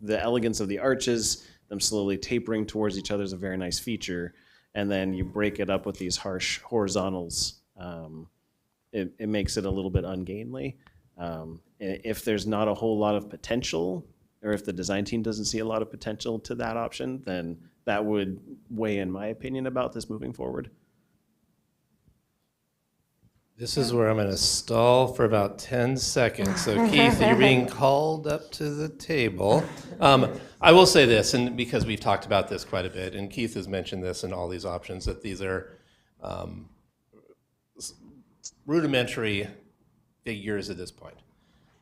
the elegance of the arches, them slowly tapering towards each other is a very nice feature. And then you break it up with these harsh horizontals. It makes it a little bit ungainly. If there's not a whole lot of potential, or if the design team doesn't see a lot of potential to that option, then that would weigh in my opinion about this moving forward. This is where I'm going to stall for about 10 seconds. So Keith, you're being called up to the table. I will say this, and because we've talked about this quite a bit, and Keith has mentioned this in all these options, that these are rudimentary figures at this point.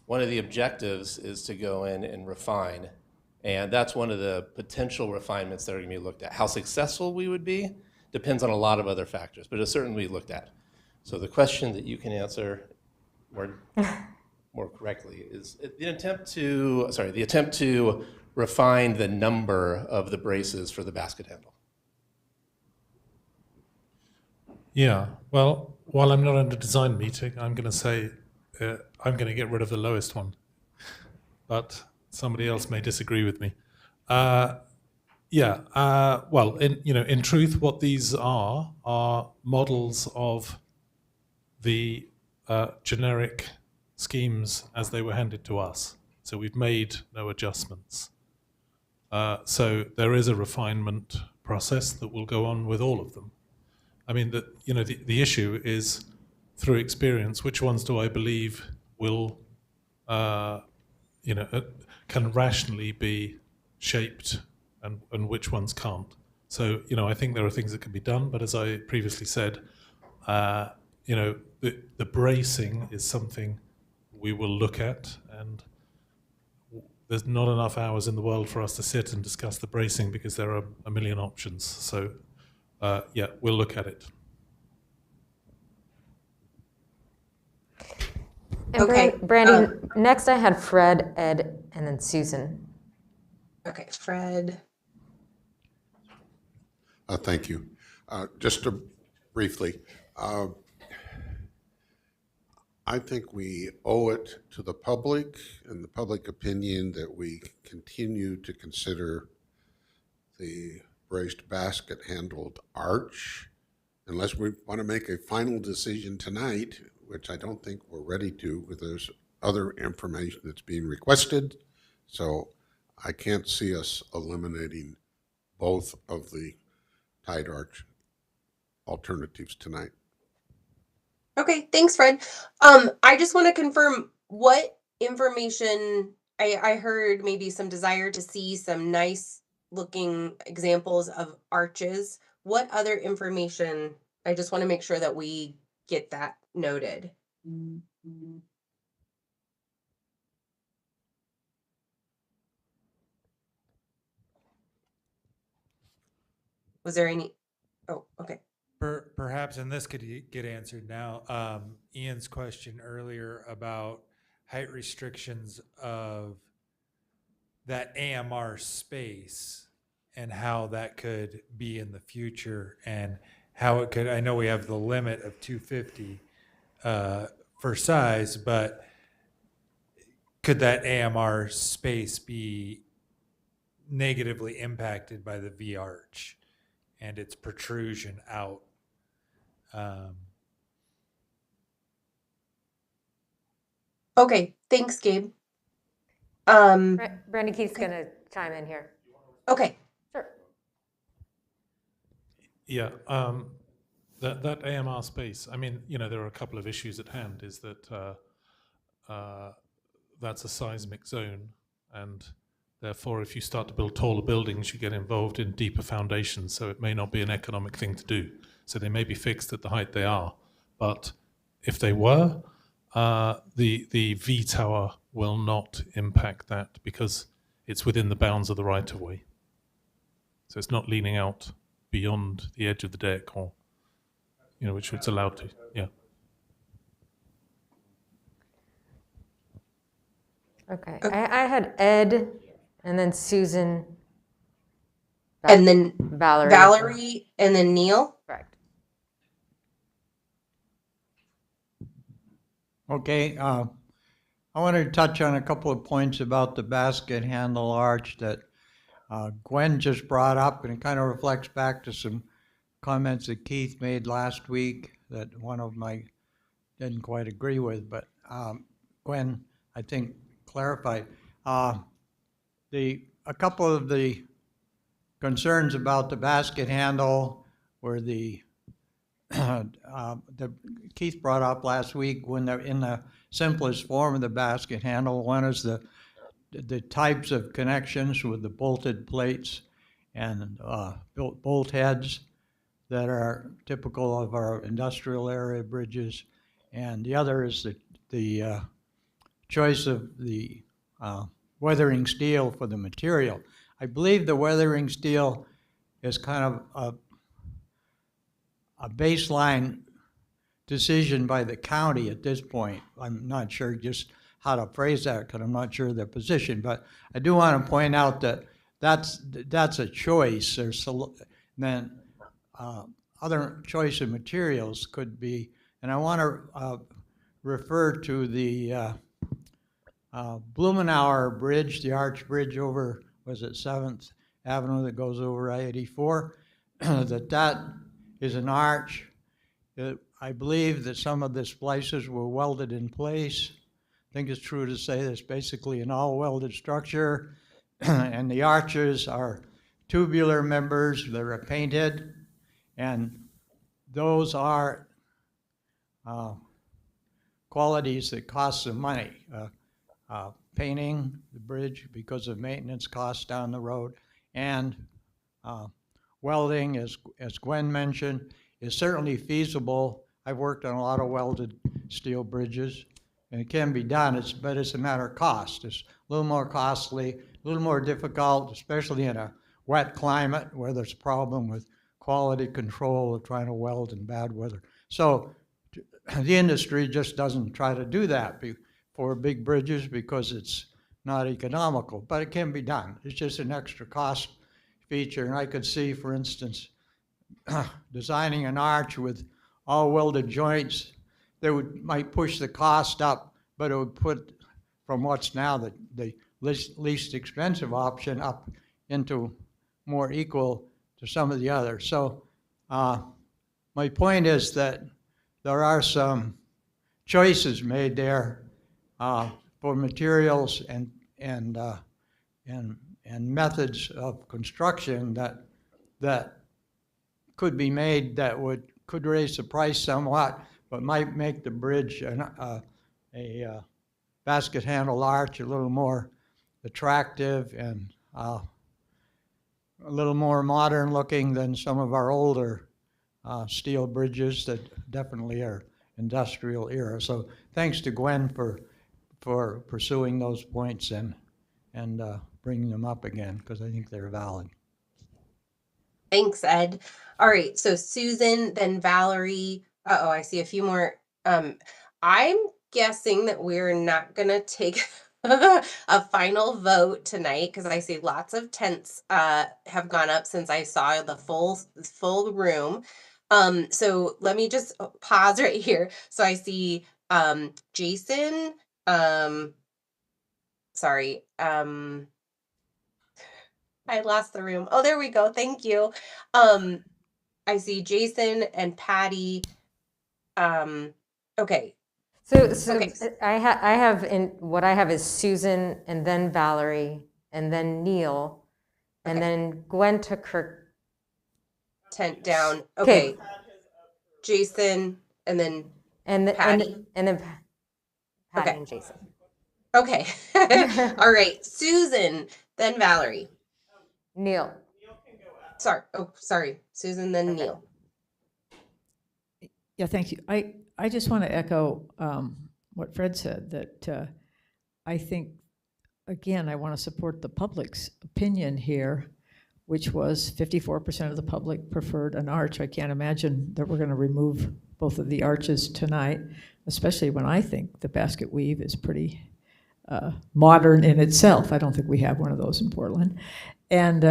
One of the objectives is to go in and refine, and that's one of the potential refinements that are going to be looked at. How successful we would be depends on a lot of other factors, but it's certainly looked at. So the question that you can answer more correctly is the attempt to refine the number of the braces for the basket handle. Yeah, well, while I'm not in a design meeting, I'm going to say I'm going to get rid of the lowest one, but somebody else may disagree with me. Well, in truth, what these are models of the generic schemes as they were handed to us. So we've made no adjustments. So there is a refinement process that will go on with all of them. I mean, the issue is, through experience, which ones do I believe will, can rationally be shaped and which ones can't. So, I think there are things that can be done, but as I previously said, the bracing is something we will look at, and there's not enough hours in the world for us to sit and discuss the bracing because there are a million options. So, we'll look at it. And Okay, Brandy, next I had Fred, Ed, and then Susan. Okay, Fred. Thank you. Just briefly, I think we owe it to the public and the public opinion that we continue to consider the braced basket handled arch, unless we want to make a final decision tonight, which I don't think we're ready to, because there's other information that's being requested. So I can't see us eliminating both of the tied arch alternatives tonight. Okay, thanks, Fred. I just want to confirm what information I heard maybe some desire to see some nice looking examples of arches. What other information? I just want to make sure that we get that noted. Was there any? Oh, okay. Perhaps, and this could get answered now, Ian's question earlier about height restrictions of that AMR space and how that could be in the future, and how it could, I know we have the limit of 250 for size, but could that AMR space be negatively impacted by the V-arch and its protrusion out? Okay, thanks, Gabe. Brandy Keith's going to chime in here. Okay. Sure. Yeah, that AMR space, I mean, there are a couple of issues at hand. Is that that's a seismic zone, and therefore if you start to build taller buildings, you get involved in deeper foundations, so it may not be an economic thing to do. So they may be fixed at the height they are, but if they were, the V tower will not impact that because it's within the bounds of the right-of-way. So it's not leaning out beyond the edge of the deck, or which it's allowed to. Yeah. Okay. I had Ed, and then Susan, and then Valerie, and then Neil. Correct. Okay, I wanted to touch on a couple of points about the basket handle arch that Gwen just brought up, and it kind of reflects back to some comments that Keith made last week that one of them I didn't quite agree with. But Gwen, I think, clarified. A couple of the concerns about the basket handle were the Keith brought up last week when they're in the simplest form of the basket handle. One is the types of connections with the bolted plates and bolt heads that are typical of our industrial area bridges. And the other is the choice of the weathering steel for the material. I believe the weathering steel is kind of a baseline decision by the county at this point. I'm not sure just how to phrase that because I'm not sure their position, but I do want to point out that that's a choice. There's then other choice of materials could be, and I want to refer to the Blumenauer Bridge, the arch bridge over, was it 7th Avenue that goes over I-84, that is an arch. I believe that some of the splices were welded in place. I think it's true to say that it's basically an all-welded structure, and the arches are tubular members that are painted, and those are qualities that cost some money. Painting the bridge because of maintenance costs down the road, and welding, as Gwen mentioned, is certainly feasible. I've worked on a lot of welded steel bridges, and it can be done, but it's a matter of cost. It's a little more costly, a little more difficult, especially in a wet climate where there's a problem with quality control of trying to weld in bad weather. So the industry just doesn't try to do that for big bridges because it's not economical, but it can be done. It's just an extra cost feature, and I could see, for instance, designing an arch with all welded joints that might push the cost up, but it would put from what's now the least expensive option up into more equal to some of the others. So my point is that there are some choices made there for materials and methods of construction that could be made that could raise the price somewhat, but might make the bridge a basket handle arch a little more attractive and a little more modern looking than some of our older steel bridges that definitely are industrial era. So thanks to Gwen for pursuing those points and bringing them up again, because I think they're valid. Thanks, Ed. All right, so Susan, then Valerie. Uh-oh, I see a few more. I'm guessing that we're not going to take a final vote tonight because I see lots of tents have gone up since I saw the full room. So let me just pause right here. So I see Jason, sorry, I lost the room. Oh, there we go. Thank you. I see Jason and Patty. Okay. So Okay. I have what I have is Susan and then Valerie and then Neil and then Gwen took her tent down. Okay. Jason and then Patty. and then Patty Okay. and Jason. Okay. All right. Susan, then Valerie. Neil. Sorry. Oh, sorry. Susan, then Neil. Yeah, thank you. I just want to echo what Fred said, that I think, again, I want to support the public's opinion here, which was 54% of the public preferred an arch. I can't imagine that we're going to remove both of the arches tonight, especially when I think the basket weave is pretty modern in itself. I don't think we have one of those in Portland. And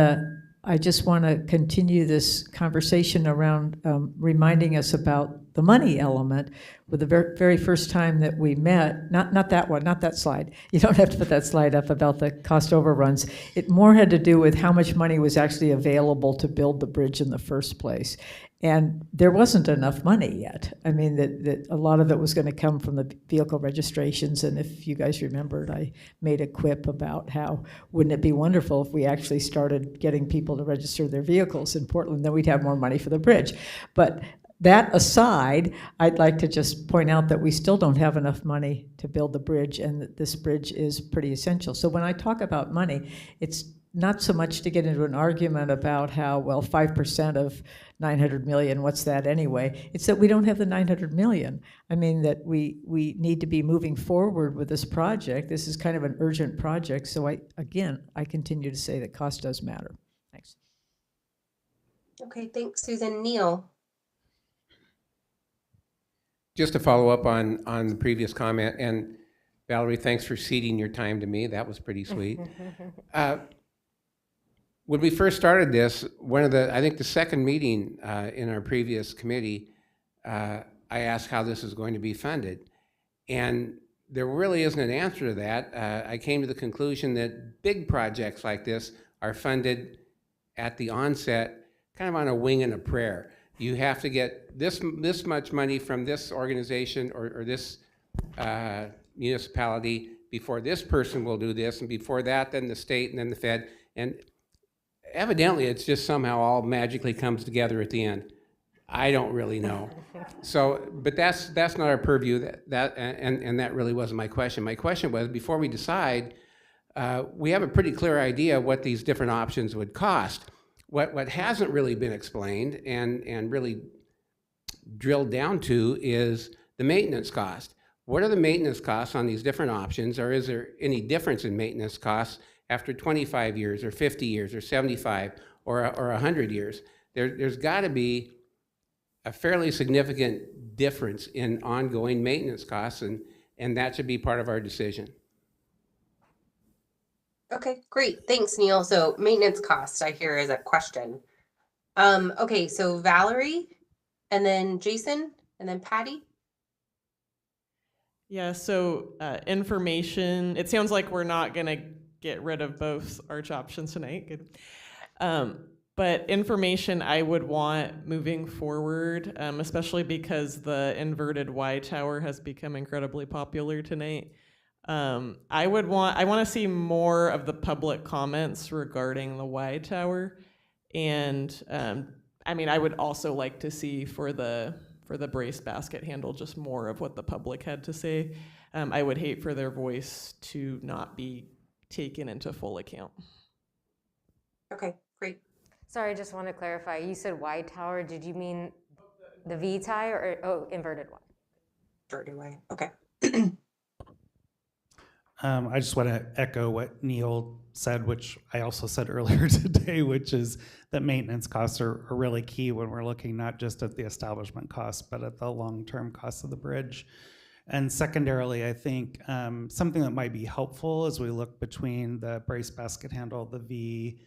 I just want to continue this conversation around reminding us about the money element. With the very first time that we met, not that one, not that slide. You don't have to put that slide up about the cost overruns. It more had to do with how much money was actually available to build the bridge in the first place. And there wasn't enough money yet. I mean, that a lot of it was going to come from the vehicle registrations. And if you guys remembered, I made a quip about how wouldn't it be wonderful if we actually started getting people to register their vehicles in Portland, then we'd have more money for the bridge. But that aside, I'd like to just point out that we still don't have enough money to build the bridge, and that this bridge is pretty essential. So when I talk about money, it's not so much to get into an argument about how, well, 5% of 900 million, what's that anyway? It's that we don't have the 900 million. I mean, that we need to be moving forward with this project. This is kind of an urgent project. So I continue to say that cost does matter. Thanks. Okay, thanks, Susan. Neil? Just to follow up on the previous comment, and Valerie, thanks for ceding your time to me. That was pretty sweet. When we first started this, I think the second meeting in our previous committee, I asked how this is going to be funded. And there really isn't an answer to that. I came to the conclusion that big projects like this are funded at the onset, kind of on a wing and a prayer. You have to get this much money from this organization or this municipality before this person will do this, and before that, then the state, and then the Fed. And evidently, it's just somehow all magically comes together at the end. I don't really know. So, but that's not our purview. And that really wasn't my question. My question was, before we decide, we have a pretty clear idea what these different options would cost. What hasn't really been explained and really drilled down to is the maintenance cost. What are the maintenance costs on these different options, or is there any difference in maintenance costs after 25 years or 50 years or 75 or 100 years? There's got to be a fairly significant difference in ongoing maintenance costs, and that should be part of our decision. Okay, great. Thanks, Neil. So maintenance cost, I hear, is a question. Okay, so Valerie, and then Jason, and then Patty. Yeah, so information, it sounds like we're not going to get rid of both arch options tonight. Good. But information I would want moving forward, especially because the inverted Y tower has become incredibly popular tonight. I want to see more of the public comments regarding the Y tower, and I mean, I would also like to see for the brace basket handle just more of what the public had to say. I would hate for their voice to not be taken into full account. Okay, great. Sorry, I just want to clarify. You said Y tower. Did you mean the V tie or inverted Y? Inverted Y. Okay. I just want to echo what Neil said, which I also said earlier today, which is that maintenance costs are really key when we're looking not just at the establishment costs, but at the long-term costs of the bridge. And secondarily, I think something that might be helpful as we look between the brace basket handle, the V,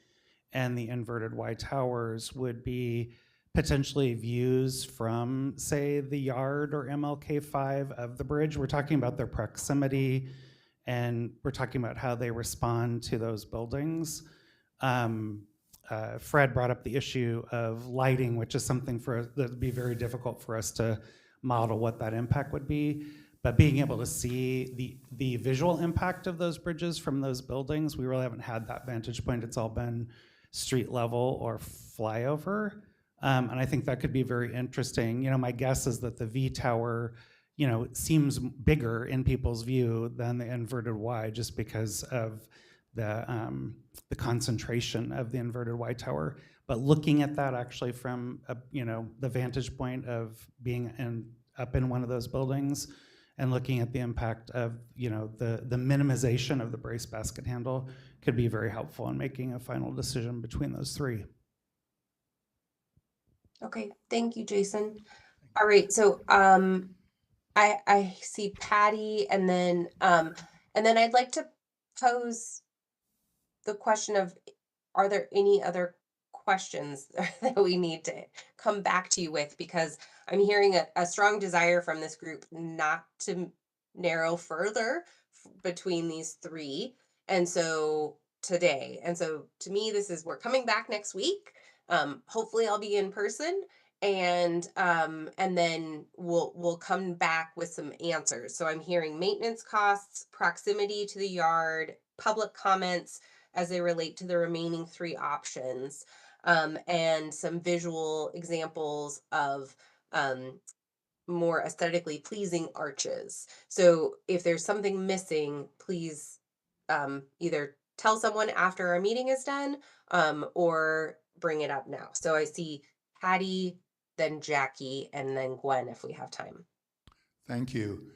and the inverted Y towers would be potentially views from, say, the yard or MLK5 of the bridge. We're talking about their proximity, and we're talking about how they respond to those buildings. Fred brought up the issue of lighting, which is something that would be very difficult for us to model what that impact would be. But being able to see the visual impact of those bridges from those buildings, we really haven't had that vantage point. It's all been street level or flyover. And I think that could be very interesting. You know, my guess is that the V tower, you know, seems bigger in people's view than the inverted Y, just because of the concentration of the inverted Y tower. But looking at that actually from the vantage point of being up in one of those buildings, and looking at the impact of the minimization of the brace basket handle could be very helpful in making a final decision between those three. Okay, thank you, Jason. All right, so I see Patty, and then I'd like to pose the question of, are there any other questions that we need to come back to you with? Because I'm hearing a strong desire from this group not to narrow further between these three. And so today, to me, we're coming back next week. Hopefully I'll be in person, and then we'll come back with some answers. So I'm hearing maintenance costs, proximity to the yard, public comments as they relate to the remaining three options, and some visual examples of more aesthetically pleasing arches. So if there's something missing, please either tell someone after our meeting is done, or bring it up now. So I see Patty, then Jackie, and then Gwen if we have time. Thank you.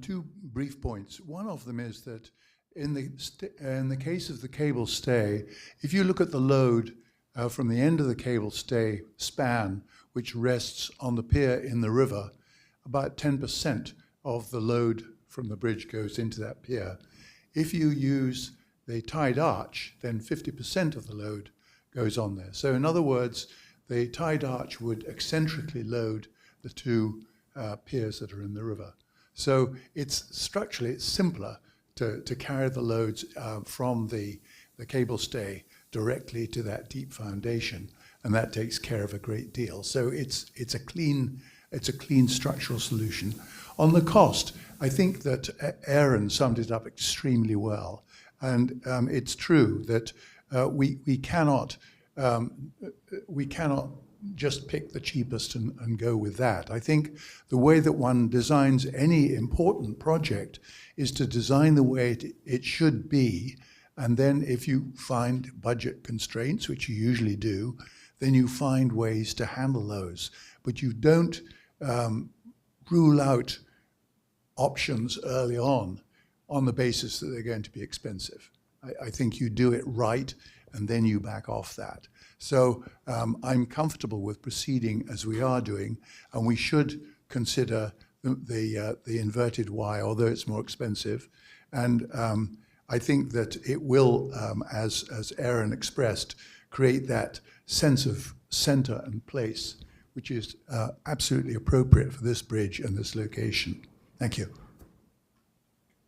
Two brief points. One of them is that in the case of the cable stay, if you look at the load from the end of the cable stay span, which rests on the pier in the river, about 10% of the load from the bridge goes into that pier. If you use the tied arch, then 50% of the load goes on there. So in other words, the tied arch would eccentrically load the two piers that are in the river. So structurally it's simpler to carry the loads from the cable stay directly to that deep foundation, and that takes care of a great deal. So it's a clean structural solution. On the cost, I think that Aaron summed it up extremely well, and it's true that we cannot just pick the cheapest and go with that. I think the way that one designs any important project is to design the way it should be, and then if you find budget constraints, which you usually do, then you find ways to handle those. But you don't rule out options early on the basis that they're going to be expensive. I think you do it right, and then you back off that. So I'm comfortable with proceeding as we are doing, and we should consider the inverted Y, although it's more expensive. And I think that it will, as Aaron expressed, create that sense of center and place, which is absolutely appropriate for this bridge and this location. Thank you.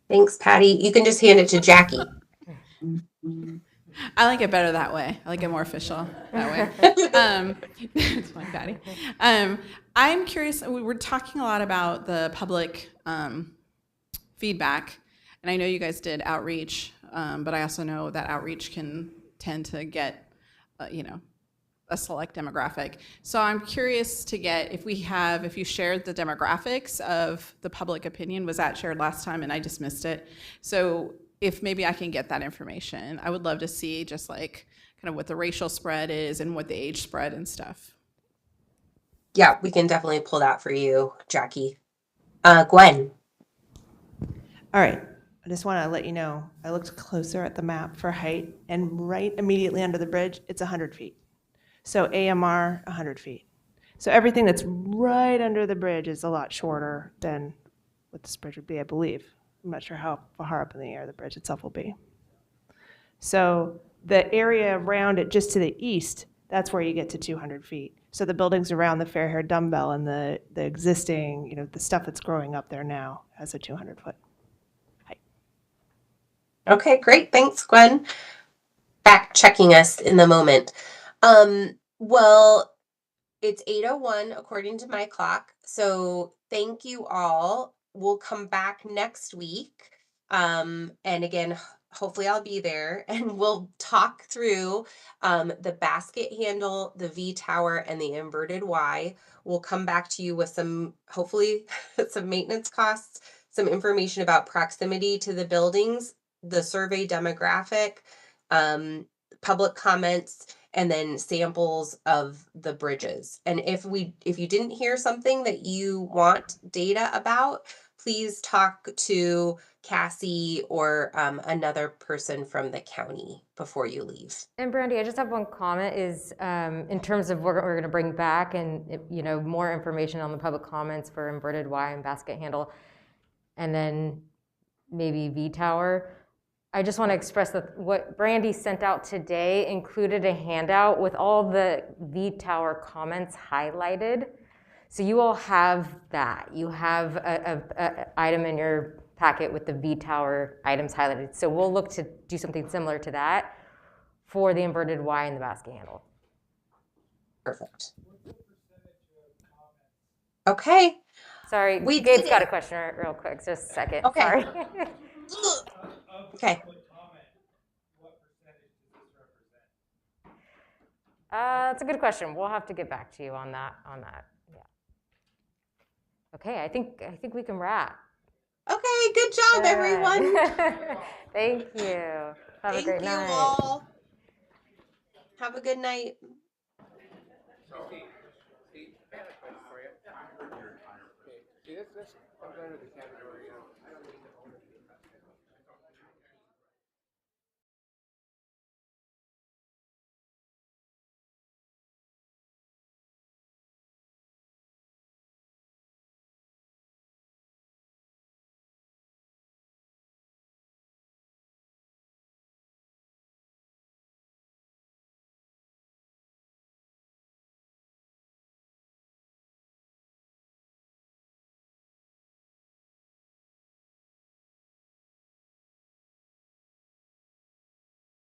Thanks, Patty. You can just hand it to Jackie. I like it better that way. I like it more official that way. It's fine, Patty. I'm curious, we were talking a lot about the public feedback, and I know you guys did outreach, but I also know that outreach can tend to get, a select demographic. So I'm curious to get, if you shared the demographics of the public opinion, was that shared last time and I just missed it? So if maybe I can get that information, I would love to see just like kind of what the racial spread is and what the age spread and stuff. Yeah, we can definitely pull that for you, Jackie. Gwen. All right. I just want to let you know, I looked closer at the map for height, and right immediately under the bridge, it's 100 feet. So AMR, 100 feet. So everything that's right under the bridge is a lot shorter than what this bridge would be, I believe. I'm not sure how far up in the air the bridge itself will be. So the area around it just to the east, that's where you get to 200 feet. So the buildings around the Fairhair Dumbbell and the existing, the stuff that's growing up there now has a 200-foot height. Okay, great. Thanks, Gwen. Fact checking us in the moment. Well, it's 8:01 according to my clock. So thank you all. We'll come back next week. And again, hopefully I'll be there, and we'll talk through the basket handle, the V tower, and the inverted Y. We'll come back to you with hopefully some maintenance costs, some information about proximity to the buildings, the survey demographic, public comments, and then samples of the bridges. And if you didn't hear something that you want data about, please talk to Cassie or another person from the county before you leave. And Brandy, I just have one comment is in terms of what we're going to bring back and more information on the public comments for inverted Y and basket handle, and then maybe V tower. I just want to express that what Brandy sent out today included a handout with all the V tower comments highlighted. So you all have that. You have a item in your packet with the V tower items highlighted. So we'll look to do something similar to that for the inverted Y and the basket handle. Perfect. What percentage Okay. Sorry, We Gabe's did got it. a question real quick. Just a second. Okay. Sorry. Okay. That's a good question. We'll have to get back to you on that. Yeah. Okay, I think we can wrap. Okay, good job, everyone. Thank you. Have a great Thank you night. all. Have a good night. See, this comes under the category of, I don't need to